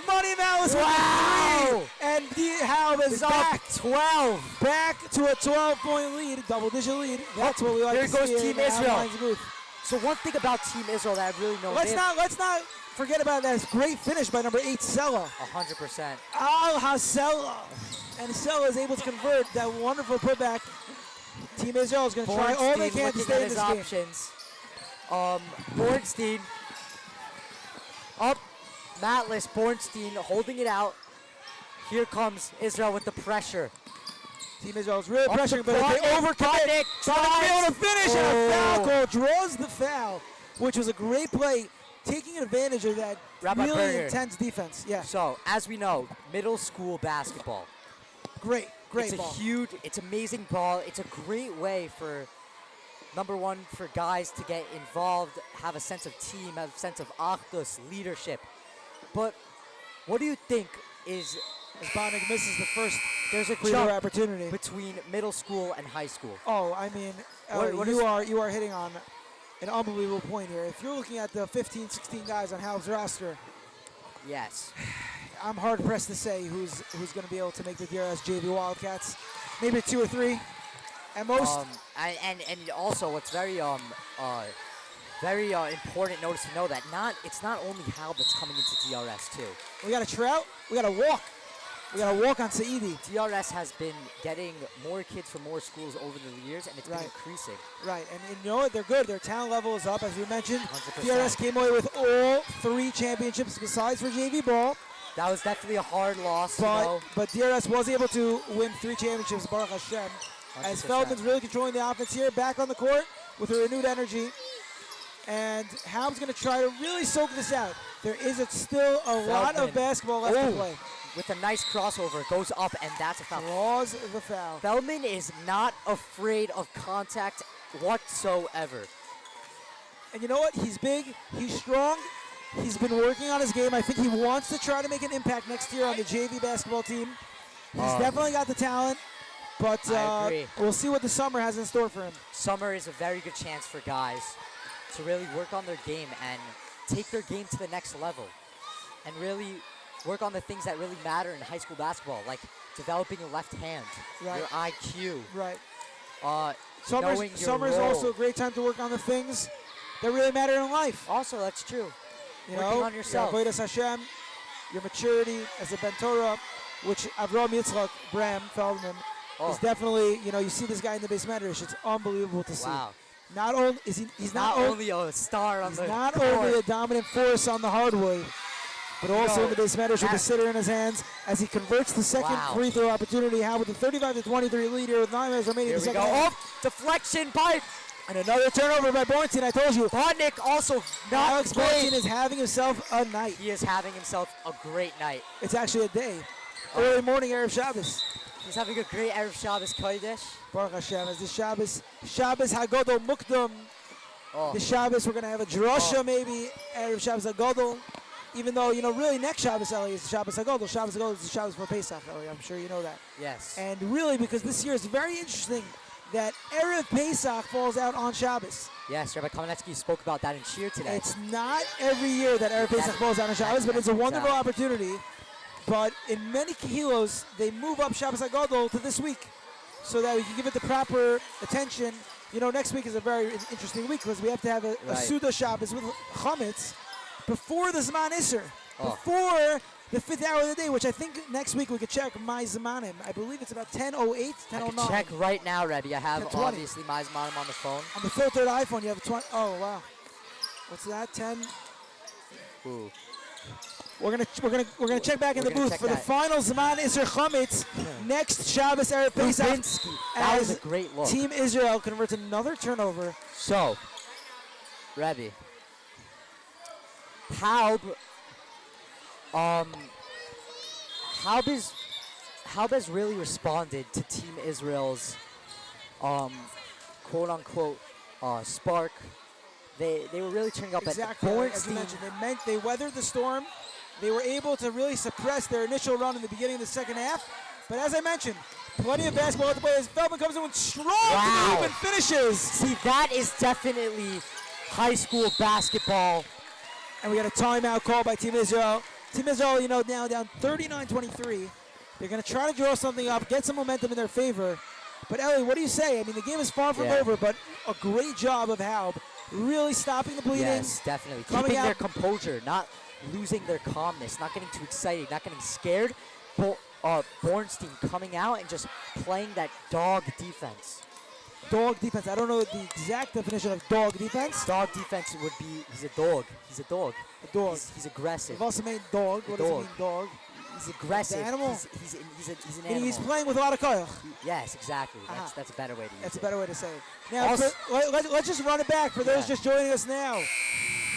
Money Malice with the 3. And Halb is back. 12. Back to a 12-point lead, double-digit lead. That's what we like to see. Here goes Team in the Halb Israel. Lions booth. So one thing about Team Israel that I really know. Let's not forget about that great finish by number 8, Sella. 100%. Al Hasela. And Sella is able to convert that wonderful putback. Team Israel is going to try all they can to stay in this game. Options. Bornstein. Up. Matlis. Bornstein holding it out. Here comes Israel with the pressure. Team Israel is really Up pressuring, to but if they Botnick. overcommit, trying to be able to finish, and a foul Oh. call draws the foul, which was a great play, taking advantage of that Rabbi really Berger. intense defense. Yeah, So, as we know, middle school basketball. great It's ball. it's amazing ball. It's a great way for, number one, for guys to get involved, have a sense of team, have a sense of achdus, leadership. But what do you think is, As Bonick misses the first there's a free throw jump opportunity. between middle school and high school? Oh, I mean, What you is- are hitting on an unbelievable point here. If you're looking at the 15, 16 guys on Hal's roster, Yes. I'm hard pressed to say who's going to be able to make the DRS JV Wildcats. Maybe 2 or 3 at most. And also what's very important notice to know that it's not only Hal that's coming into DRS too. We got a Trout. We got a walk. We got a walk on Saidi. DRS has been getting more kids from more schools over the years, and it's been increasing. Right, and you know what? They're good. Their talent level is up, as we mentioned. 100%. DRS came away with all 3 championships besides for JV ball. That was definitely a hard loss, you know. But DRS was able to win 3 championships, Baruch Hashem. As 100%. Feldman's really controlling the offense here, back on the court with a renewed energy. And Halb's going to try to really soak this out. There is still a lot of Feldman. basketball left to play. With a nice crossover, goes up, and that's a foul. Draws the foul. Feldman is not afraid of contact whatsoever. And you know what? He's big. He's strong. He's been working on his game. I think he wants to try to make an impact next year on the JV basketball team. He's definitely got the talent. But I agree. we'll see what the summer has in store for him. Summer is a very good chance for guys to really work on their game and take their game to the next level. And really work on the things that really matter in high school basketball, like developing your left hand, Right. your IQ. Right. knowing your Summer is role. also a great time to work on the things that really matter in life. Also, that's true. You Working know, on yourself. Your avodas Hashem, your maturity as a Ben Torah, which Avram Yitzchak Bram Feldman is definitely, you know, you see this guy in the base medrash. It's unbelievable to see. Wow. Not only is he's not only a star on he's the not court. only a dominant force on the hardwood, but also in the base medrash with the sitter in his hands as he converts the second free throw opportunity. How with the 35-23 lead here with 9 minutes remaining in the second half. Oh, deflection pipe. And another turnover by Bornstein. I told you. Bodnick also not Alex Bornstein is having himself a night. He is having himself a great night. It's actually a day. Early morning, Erev Shabbos. He's having a great Erev Shabbos Kodesh. Baruch Hashem. As this Shabbos Hagodol Mukdam. Oh. This Shabbos we're going to have a drasha maybe. Erev Shabbos Hagodol. Even though, you know, really next Shabbos, Eli, is Shabbos Hagodol. Shabbos Hagodol is the Shabbos for Pesach, Eli. I'm sure you know that. Yes. And really, because this year is very interesting that Erev Pesach falls out on Shabbos. Yes, Rabbi Kamenetsky spoke about that in Shir today. It's not every year that Erev Pesach falls out on Shabbos, but it's a wonderful opportunity. But in many kilos, they move up Shabbos HaGadol to this week so that we can give it the proper attention. You know, next week is a very interesting week because we have to have a Suda Shabbos with Chametz before the Zman Isser, before the 5th hour of the day, which I think next week we could check my Zmanim. I believe it's about 10:08, 10:09. I can check right now, Rebbe. I have 10:20. obviously my Zmanim on the phone. On the filtered iPhone, you have 20. Oh, wow. What's that? 10? Ooh. We're gonna check back in the booth for the final Zman Isser Chametz next Shabbos Erev Pesach. That was a great look. Team Israel converts another turnover. So, Rebbe, Halb has really responded to Team Israel's quote unquote spark. They were really turning up exactly, at Bornstein. As you mentioned, they weathered the storm. They were able to really suppress their initial run in the beginning of the second half. But as I mentioned, plenty of basketball to play as Feldman comes in with strong and finishes. See, that is definitely high school basketball. And we got a timeout call by Team Israel. Team Israel, you know, now down 39-23. They're going to try to draw something up, get some momentum in their favor. But Ellie, what do you say? I mean, the game is far from over, but a great job of Halb really stopping the bleeding. Yes, definitely. Keeping their composure, not losing their calmness, not getting too excited, not getting scared. Bornstein coming out and just playing that dog defense. Dog defense. I don't know the exact definition of dog defense. Dog defense would be, he's a dog. He's a dog. A dog. He's aggressive. We've also made dog. What does it mean, dog? He's aggressive. The animal? He's an animal. He's playing with a lot of koyach. Yes, exactly. That's a better way to use it. That's a better way to say it. Now, let's just run it back for those just joining us now.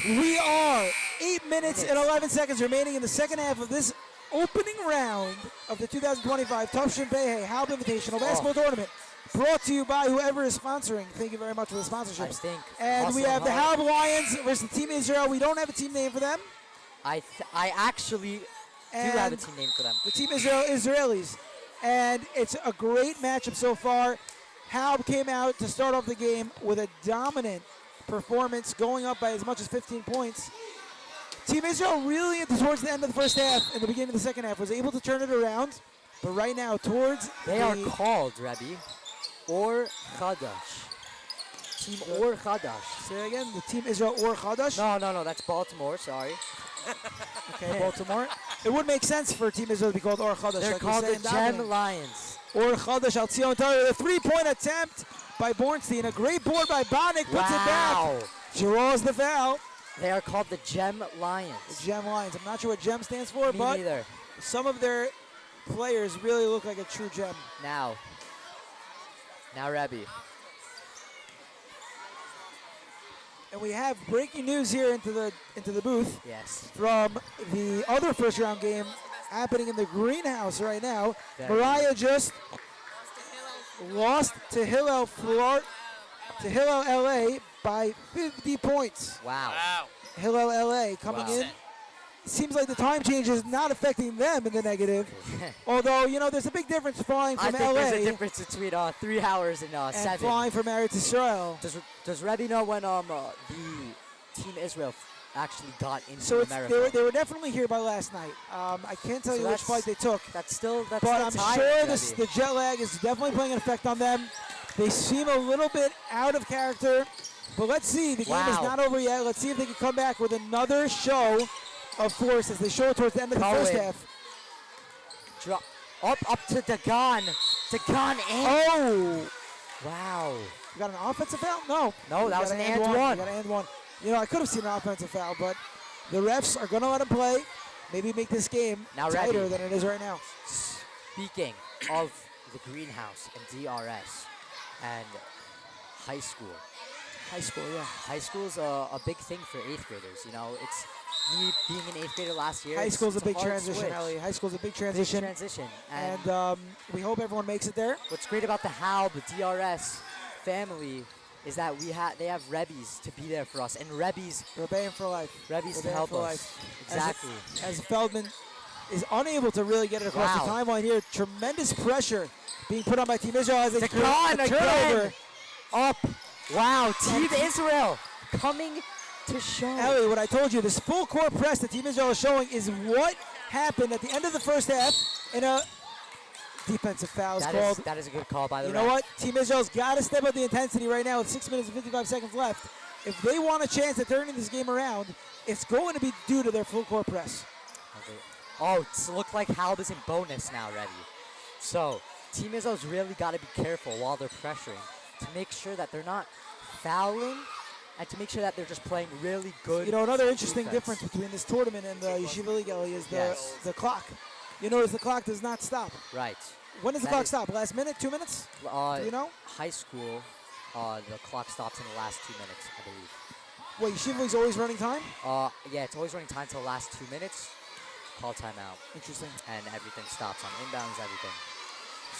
We are 8 minutes and 11 seconds remaining in the second half of this opening round of the 2025 Tufshin Behe Halb Invitational Basketball Tournament. Brought to you by whoever is sponsoring. Thank you very much for the sponsorship. And we have the Halb Lions versus Team Israel. We don't have a team name for them. I actually do have a team name for them. The Team Israel Israelis. And it's a great matchup so far. Halb came out to start off the game with a dominant performance, going up by as much as 15 points. Team Israel really, towards the end of the first half and the beginning of the second half, was able to turn it around. But right now, They are called, Rebbe, Or Chadash. Team Or Chadash. Say again, the Team Israel Or Chadash? No, that's Baltimore, sorry. Okay, Baltimore. It would make sense for Team Israel to be called Or Chadash. They're called the JEM Lions. Or Chadash Al Tzion Torah. The three-point attempt by Bornstein. A great board by Bodnick. Puts it back. Draws the foul. They are called the JEM Lions. The JEM Lions. I'm not sure what JEM stands for, Me but neither. some of their players really look like a true gem. Now, Rebbe. And we have breaking news here into the booth. Yes. From the other first round game happening in the greenhouse right now. Mariah just lost to Hillel LA by 50 points. Wow. Hillel LA coming in. Seems like the time change is not affecting them in the negative. Although, you know, there's a big difference flying from LA. I think there's a difference between 3 hours and 7. And flying from Eretz Israel. Does Rebbe know when the Team Israel actually got into America? They were definitely here by last night. I can't tell you which flight they took. That's still but I'm sure the jet lag is definitely playing an effect on them. They seem a little bit out of character, but let's see. The game is Wow. not over yet. Let's see if they can come back with another show of force as they show it towards the end of the first Cohen. half. Drop up to Dagon. Dagon in. Oh! Wow. You got an offensive foul? No. No, You that was got an an and You one. got an and one. You know, I could have seen an offensive foul, but the refs are going to let him play. Maybe make this game Now tighter ready. than it is right now. Speaking of the greenhouse and DRS and high school. High school, yeah. High school's a big thing for 8th graders. You know, it's me being an 8th grader last year. High school's a it's big hard transition, switch. Ellie. High school's a big Big transition. transition. And we hope everyone makes it there. What's great about the Halb DRS family is that they have Rebbies to be there for us, and Rebbies Rebellion for life. Rebbies to Rebellion help for us. life. Exactly. As Feldman is unable to really get it across the Wow. timeline here. Tremendous pressure being put on by Team Israel as they create Dagon a turnover. again. Up. Wow. Team Israel coming to show. Ellie, what I told you, this full court press that Team Israel is showing is what happened at the end of the first half in a defensive foul is called. That is a good call by the You ref. know what? Team Israel's got to step up the intensity right now with 6 minutes and 55 seconds left. If they want a chance at turning this game around, it's going to be due to their full court press. Okay. Oh, it looks like Halb is in bonus now ready. So, Team Israel's really got to be careful while they're pressuring to make sure that they're not fouling and to make sure that they're just playing really good. You know, another interesting defense. difference between this tournament and the Yeshiva League, Ellie, is Yes. the clock. You notice the clock does not stop. Right. When does the That clock is- stop? Last minute? 2 minutes? Do you know? High school, the clock stops in the last 2 minutes, I believe. Wait, Yeshiva League's always running time? Yeah, it's always running time till the last 2 minutes. Call timeout. Interesting. And everything stops on inbounds, everything.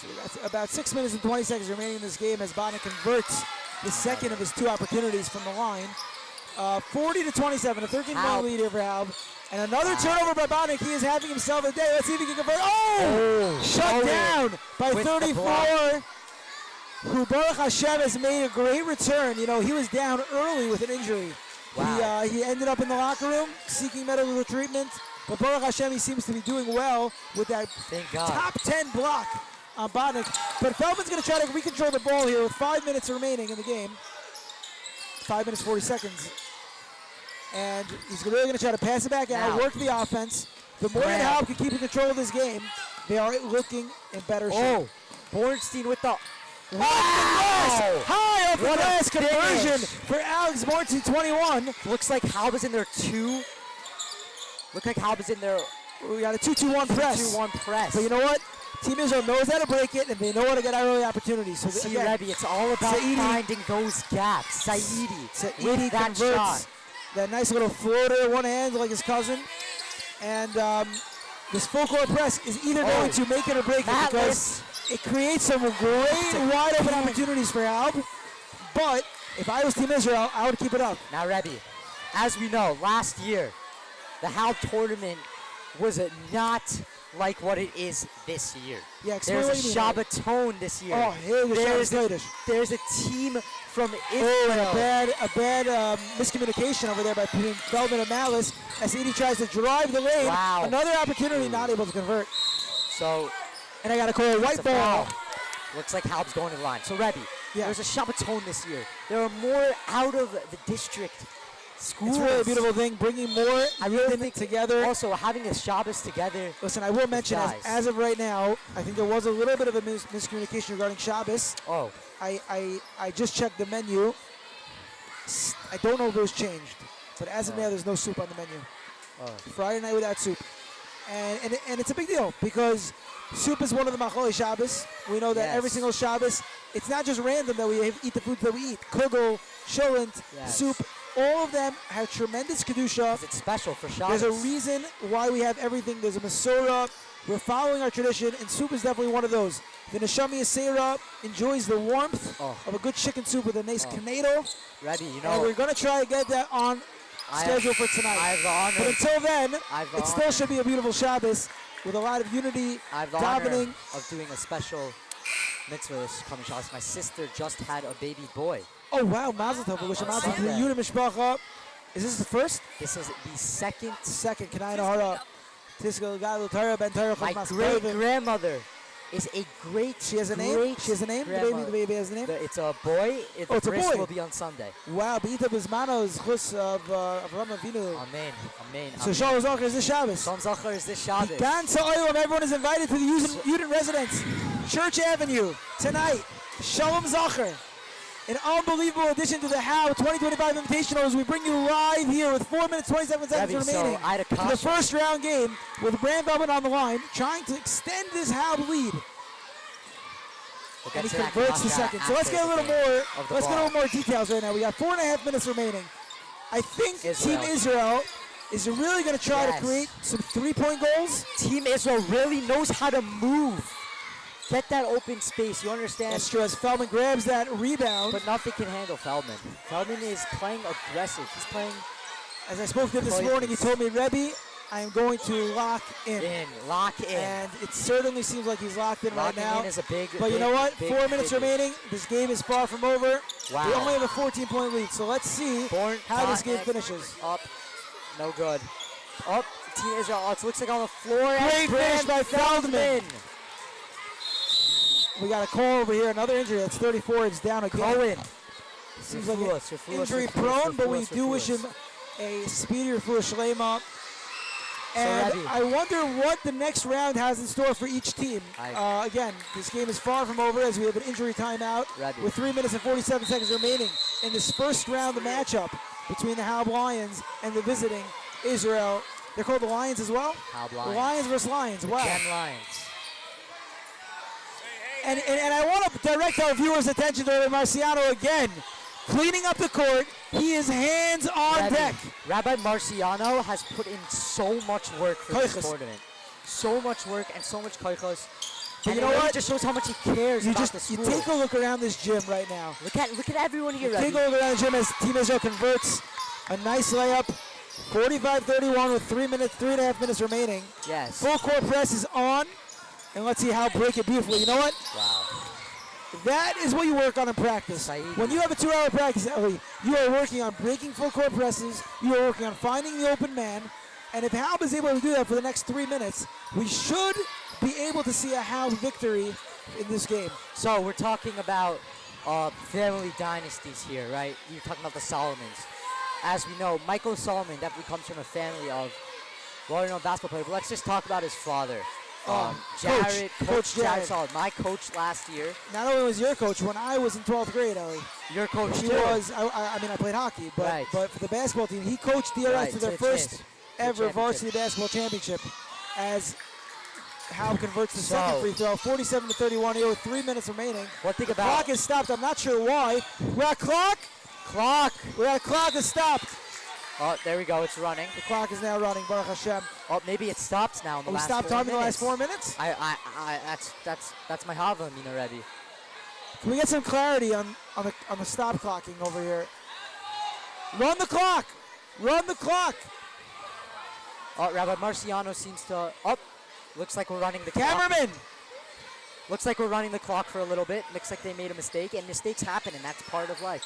So that's about 6 minutes and 20 seconds remaining in this game as Bonnet converts the second of his 2 opportunities from the line. 40 to 27, a 13-point Halb. lead here for Halb. And another turnover by Bonnet. He is having himself a day. Let's see if he can convert. Oh! Shut Owen down by with the 34. Who Baruch Hashem has made a great return. You know, he was down early with an injury. Wow. He ended up in the locker room seeking medical treatment. But Baruch Hashem, he seems to be doing well with that Thank God. top 10 block on Bodnik. But Feldman's going to try to recontrol the ball here with 5 minutes remaining in the game. 5 minutes, 40 seconds. And he's really going to try to pass it back out, Now. work the offense. The more that Grab. Halb can keep in control of this game, they are looking in better shape. Oh, Bornstein with the... Wow! High off the What a glass conversion finish. for Alex Bornstein, 21. Looks like Halb is in there too. Look like Halb is in there. We got a 2-2-1 press. 2-1 press. But you know what? Team Israel knows how to break it, and they know how to get early opportunities. So See, again, Rebbe, it's all about Saidi. finding those gaps. Saidi Saidi with that converts shot. that nice little floater, one hand like his cousin. And this full court press is either going to make it or break it because it creates some great wide open opportunities for Halb. But if I was Team Israel, I would keep it up. Now, Rebbe, as we know, last year, the Halb tournament was not like what it is this year. Yeah, explain There's a what you mean. Shabbaton this year. Oh, here the there's a team from Israel. Oh, a bad miscommunication over there between Feldman and Malice as Edie tries to drive the lane. Wow. Another opportunity, not able to convert. So, and I got to call a white a ball. foul. Looks like Halb's going to the line. So, Rebbe, Yeah. there's a Shabbaton this year. There are more out of the district schools. It's really a beautiful thing, bringing more youth together. Also, having a Shabbos together. Listen, I will mention, guys. as of right now, I think there was a little bit of a miscommunication regarding Shabbos. Oh. I just checked the menu. I don't know if it was changed, but as of now, there's no soup on the menu. Friday night without soup. And it's a big deal because soup is one of the Macholei Shabbos. We know that every single Shabbos, it's not just random that we eat the foods that we eat. Kugel, Sholent, soup, all of them have tremendous Kedusha. It's special for Shabbos. There's a reason why we have everything. There's a Masorah. We're following our tradition, and soup is definitely one of those. The Neshama Yisera enjoys the warmth of a good chicken soup with a nice Kanedo. Ready, you And know. we're going to try to get that on schedule for tonight. I have the honor. But until then, I have the it still honor. should be a beautiful Shabbos with a lot of unity, I have the honor davening. of doing a special mitzvah this coming Shabbos. My sister just had a baby boy. Oh, wow, Mazel Tov. Wish him On out to the Sunday. Yudim Mishpacha. Is this the first? This is the second. Second. Kanai Nahara. Tiska Gadu Tara Ben Tara My Chos great Maskovin. grandmother is a great. She has a name? great She has a name? grandmother. The baby has a name? It's a boy. Oh, it's a bris boy. will be on Sunday. Wow, B'ita Bizmano Chus of Avraham Avinu. Amen. Amen. So Shalom Zachar is this Shabbos. Shalom Zachar is this Shabbos. Ganze Oilam, everyone is invited to the Uden residence. Church Avenue, tonight. Shalom Zachar. An unbelievable addition to the Halb 2025 Invitational as we bring you live here with 4 minutes, 27 seconds remaining to the first round game with Bram Velvet on the line, trying to extend this Halb lead. And he converts the second. So let's get a little more details right now. We got 4.5 minutes remaining. I think Team Israel is really going to try to create some three-point goals. Team Israel really knows how to move. Get that open space, you understand? That's true, as Feldman grabs that rebound. But nothing can handle Feldman. Feldman is playing aggressive. He's playing... As I spoke to him this morning, he told me, Rebbe, I am going to lock in. Lock in. And it certainly seems like he's locked in right now. Locking in is a big, but you know what? 4 minutes remaining. This game is far from over. Wow. We only have a 14-point lead, so let's see how this game finishes. Up. No good. Up. Team Israel. Oh, it looks like on the floor. Great finish by Feldman. We got a call over here. Another injury. That's 34. It's down again. Cohen. Seems like injury prone, but we do wish him a speedy refuah shlema. And I wonder what the next round has in store for each team. Again, this game is far from over as we have an injury timeout with 3 minutes and 47 seconds remaining in this first round of the matchup between the Halb Lions and the visiting Israel. They're called the Lions as well? Halb Lions. Lions versus Lions. Wow. JEM Lions. And I want to direct our viewers' attention to Marciano again. Cleaning up the court. He is hands on deck. Rabbi Marciano has put in so much work for this tournament. So much work and so much koichos. But you know what? It just shows how much he cares about the school. You take a look around this gym right now. Look at everyone here. Take a look around the gym as Team Israel converts a nice layup. 45-31 with 3.5 minutes remaining. Yes. Full court press is on. And let's see how break it beautifully. You know what? Wow. That is what you work on in practice. When you have a 2-hour practice, Ellie, you are working on breaking full court presses. You are working on finding the open man. And if Halb is able to do that for the next 3 minutes, we should be able to see a Halb victory in this game. So we're talking about family dynasties here, right? You're talking about the Solomons. As we know, Michael Solomon definitely comes from a family of well-known basketball players. But let's just talk about his father. Coach Jared Solomon, my coach last year. Not only was your coach, when I was in 12th grade, Ellie. Your coach he too. was, I mean, I played hockey, but for the basketball team, he coached DRS to their first ever varsity basketball championship as Halb converts the second free throw. 47-31 here with 3 minutes remaining. What think about? The clock is stopped. I'm not sure why. We got a clock. We got a clock that's stopped. Oh, there we go. It's running. The clock is now running. Baruch Hashem. Oh, maybe it stops now in the last 4 minutes. We stopped time in the last 4 minutes? That's my hava, Mina Rebbe. Can we get some clarity on the stop clocking over here? Run the clock. Run the clock. Oh, Rabbi Marciano seems to. Oh, looks like we're running the Cameraman. clock. Looks like we're running the clock for a little bit. Looks like they made a mistake, and mistakes happen, and that's part of life.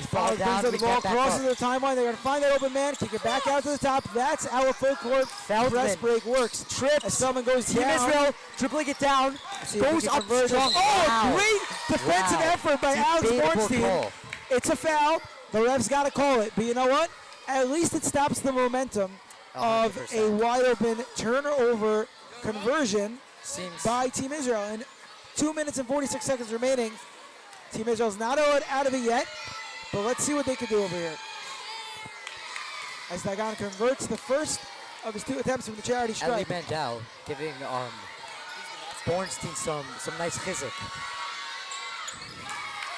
Follows brings the ball, crosses the timeline. They're going to find that open man, kick it back out to the top. That's how a full court press break works. Trips. As Feldman goes Team down. Israel dribbling it down. Goes up strong. Oh, great defensive effort by Alex Bornstein. It's a foul. The ref's got to call it. But you know what? At least it stops the momentum 100%. Of a wide open turnover conversion by Team Israel. And 2 minutes and 46 seconds remaining. Team Israel's not out of it yet, but let's see what they can do over here. As Dagan converts the first of his 2 attempts from the charity Eli stripe. Mandel giving Bornstein some nice chizik.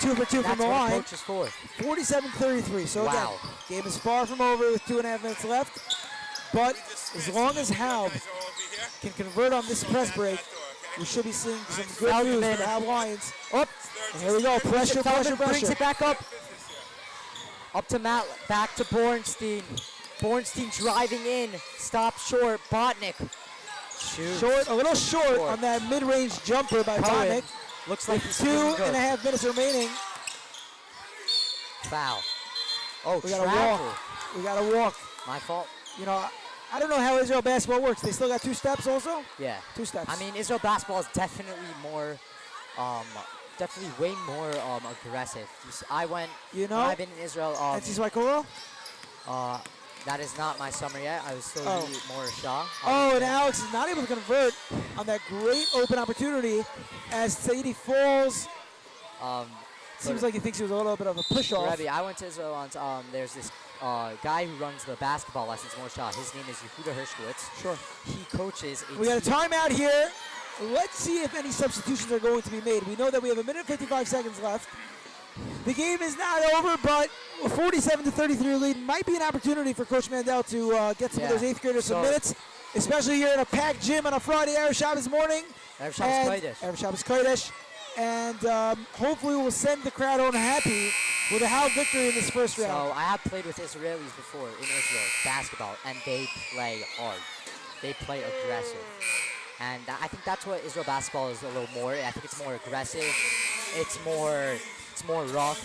2 for 2 from the line. Coach is for. 47-33. So again, game is far from over with 2.5 minutes left. But as long as Halb can convert on this press break, we should be seeing some good news for the Halb Lions. Up. And here we go. Pressure. Brings it back up. Up to Matt. Back to Bornstein. Bornstein driving in. Stop short. Botnick. Shoots. A little short on that mid-range jumper by Botnick. Looks like he's 2.5 minutes remaining. Foul. Oh, we gotta walk. We gotta walk. My fault. You know, I don't know how Israel basketball works. They still got 2 steps also? Yeah. 2 steps. I mean, Israel basketball is definitely more, definitely way more aggressive. I went, You know, when I've been in Israel, NC Swaikoro? that is not my summer yet. I was still more Shah. Oh, and Alex is not able to convert on that great open opportunity as Saidi falls. Seems like he thinks he was a little bit of a push-off. Rebbe, I went to Israel once. There's this guy who runs the basketball lessons, more Shah. His name is Yehuda Hershkowitz. Sure. He coaches a We got a team. timeout here. Let's see if any substitutions are going to be made. We know that we have 1:55 seconds left. The game is not over, but a 47-33 lead might be an opportunity for Coach Mandel to get some of those 8th graders some minutes, especially here in a packed gym on a Friday, Erev Shabbos morning. Erev Shabbos Kodesh. Erev Shabbos Kodesh. And hopefully we'll send the crowd home happy with a Halb victory in this first round. So I have played with Israelis before in Israel, basketball, and they play hard. They play aggressive. And I think that's what Israel basketball is a little more. I think it's more aggressive. It's more rough.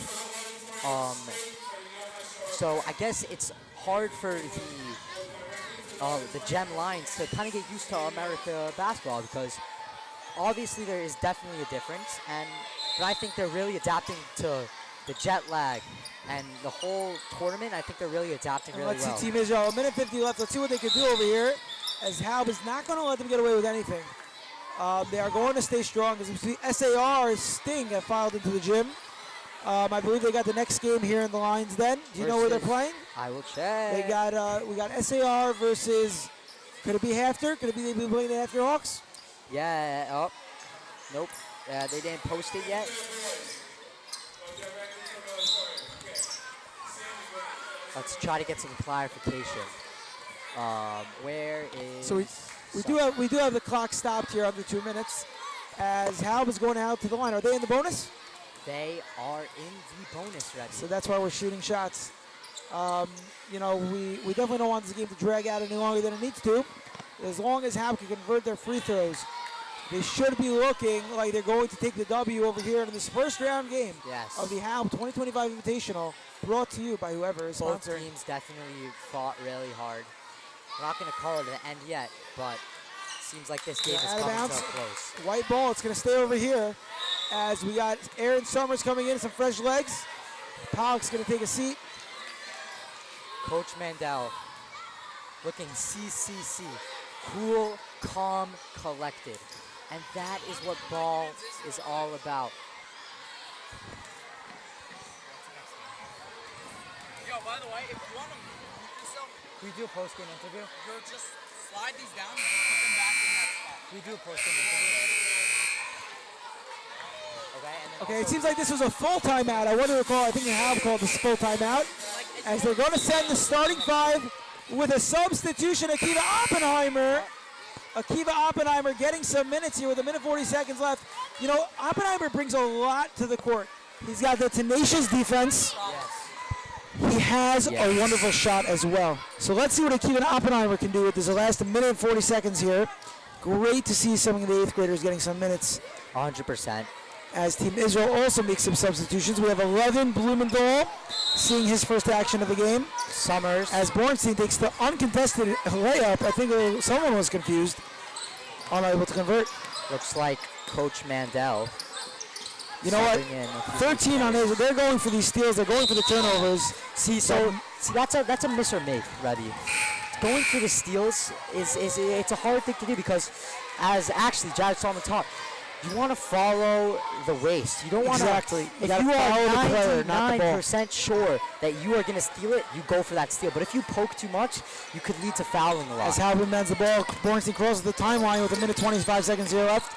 So I guess it's hard for the JEM lines to kind of get used to America basketball because obviously there is definitely a difference, but I think they're really adapting to the jet lag and the whole tournament. I think they're really adapting really well. Let's see Team Israel, 1:50 left. Let's see what they can do over here, as Halb is not going to let them get away with anything. They are going to stay strong. As we see, SAR Sting have filed into the gym. I believe they got the next game here in the lines then. Do you know where they're playing? I will check. They got we got SAR versus, could it be Hafter? Could it be they be playing the Hafter Hawks? Yeah, oh, nope. They didn't post it yet. Let's try to get some clarification. Where is? So we do have the clock stopped here under 2 minutes, as Halb is going out to the line. Are they in the bonus? They are in the bonus ready. So that's why we're shooting shots. You know, we definitely don't want this game to drag out any longer than it needs to. As long as Halb can convert their free throws, they should be looking like they're going to take the W over here in this first round game of the Halb 2025 Invitational, brought to you by whoever is Both sponsoring. teams definitely fought really hard. We're not going to call it an end yet, but seems like this game is Out of coming bounds. so close. White ball, it's going to stay over here as we got Aaron Summers coming in, some fresh legs. Pollock's going to take a seat. Coach Mandel looking CCC, cool, calm, collected. And that is what ball is all about. Yo, by the way, if you want to mute yourself, We do a post-game interview. you'll just slide these down and just put them back in that spot. We do a post-game interview. Okay, and then Okay, it seems like this was a full timeout. I want to recall, I think the Halb called this full timeout, as they're going to send the starting 5 with a substitution. Akiva Oppenheimer getting some minutes here with 1:40 seconds left. You know, Oppenheimer brings a lot to the court. He's got the tenacious defense. He has a wonderful shot as well. So let's see what Akiva Oppenheimer can do with this last 1:40 seconds here. Great to see some of the 8th graders getting some minutes. 100%. As Team Israel also makes some substitutions. We have 11 Blumenthal seeing his first action of the game. Summers. As Bornstein takes the uncontested layup. I think someone was confused. Unable to convert. Looks like Coach Mandel. You know what? 13 on Israel. They're going for these steals. They're going for the turnovers. See, that's a miss or make, Rebbe. Going for the steals it's a hard thing to do because, as actually Jared Solomon taught, you want to follow the waist. You don't want to. Exactly. If you are 99% sure that you are going to steal it, you go for that steal. But if you poke too much, you could lead to fouling a lot. As Halb mends the ball, Bornstein crosses the timeline with 1:25 seconds here left.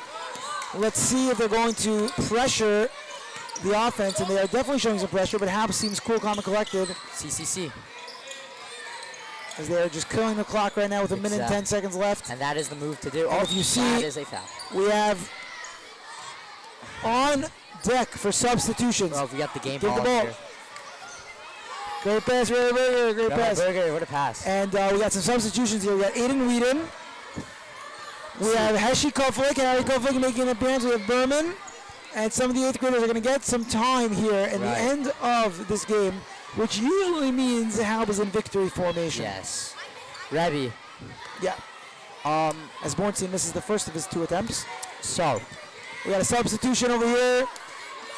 Let's see if they're going to pressure the offense, and they are definitely showing some pressure, but Halb seems cool, calm, and collected. CCC. As they are just killing the clock right now with 1:10 seconds left. And that is the move to do. And if you see, that is a foul. We have on deck for substitutions. Oh, we got the game Give the ball ball. here. Great pass, Ray Berger, great pass. Berger, what a pass. And we got some substitutions here. We got Aiden Whedon. We have Heshi Koflik, Harry Koflik making an appearance. We have Berman. And some of the 8th graders are going to get some time here in the end of this game, which usually means Halb is in victory formation. Yes. Rebbe, Yeah. As Bornstein misses the first of his 2 attempts. So, We got a substitution over here.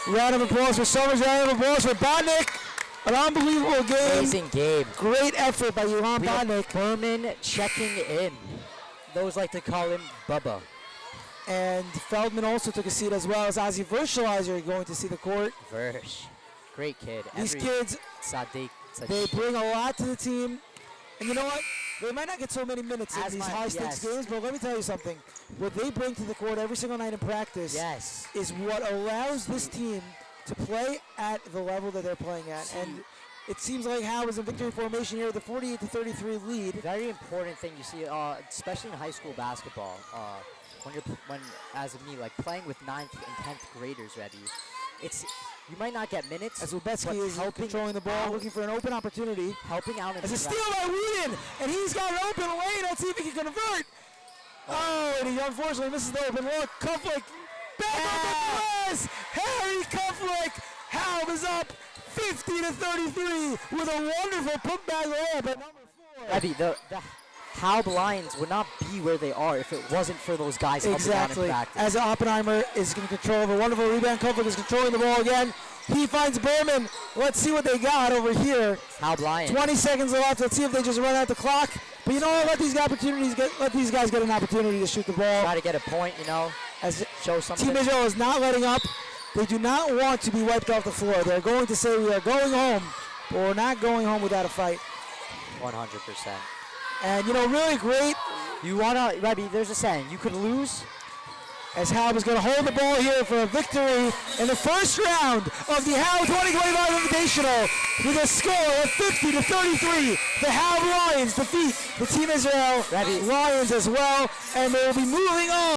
Round of applause for Summers, round of applause for Botnick. An unbelievable game. amazing game. Great effort by Johan We have Botnick. Berman checking in. Those like to call him Bubba. And Feldman also took a seat, as well as Ozzy Verschleiser going to see the court. Versh. Great kid. These kids, Sadiq. they bring a lot to the team. And you know what? They might not get so many minutes in As these my- high-stakes yes. games, but let me tell you something. What they bring to the court every single night in practice Yes. is what allows this team to play at the level that they're playing at. And it seems like Halb is in victory formation here with a 48-33 lead. Very important thing you see, especially in high school basketball, when as of me, like playing with 9th and 10th graders, Rebby, you might not get minutes. As Lubetsky but is helping controlling the ball, out- looking for an open opportunity. helping out in As a the steal by Whedon, and he's got an open lane. Let's see if he can convert. Oh, and he unfortunately misses the open look. Kufflick back on the press. Harry Kufflick. Halb is up 50-33 with a wonderful putback layup at number 4. Rebby, the Halb Lions would not be where they are if it wasn't for those guys helping out in Exactly. practice. As Oppenheimer is in control of a wonderful rebound, Kufflick is controlling the ball again. He finds Berman. Let's see what they got over here. Halb Lions. 20 seconds left. Let's see if they just run out the clock. But you know what? Let these guys get an opportunity to shoot the ball. Try to get a point, As show something. Team Israel is not letting up. They do not want to be wiped off the floor. They're going to say we are going home, but we're not going home without a fight. 100%. And really great You wanna, Rebby, there's a saying, you could lose. as Halb is going to hold the ball here for a victory in the first round of the Halb 2025 Invitational with a score of 50-33. The Halb Lions defeat the Team Israel Rebby. Lions as well, and they will be moving on.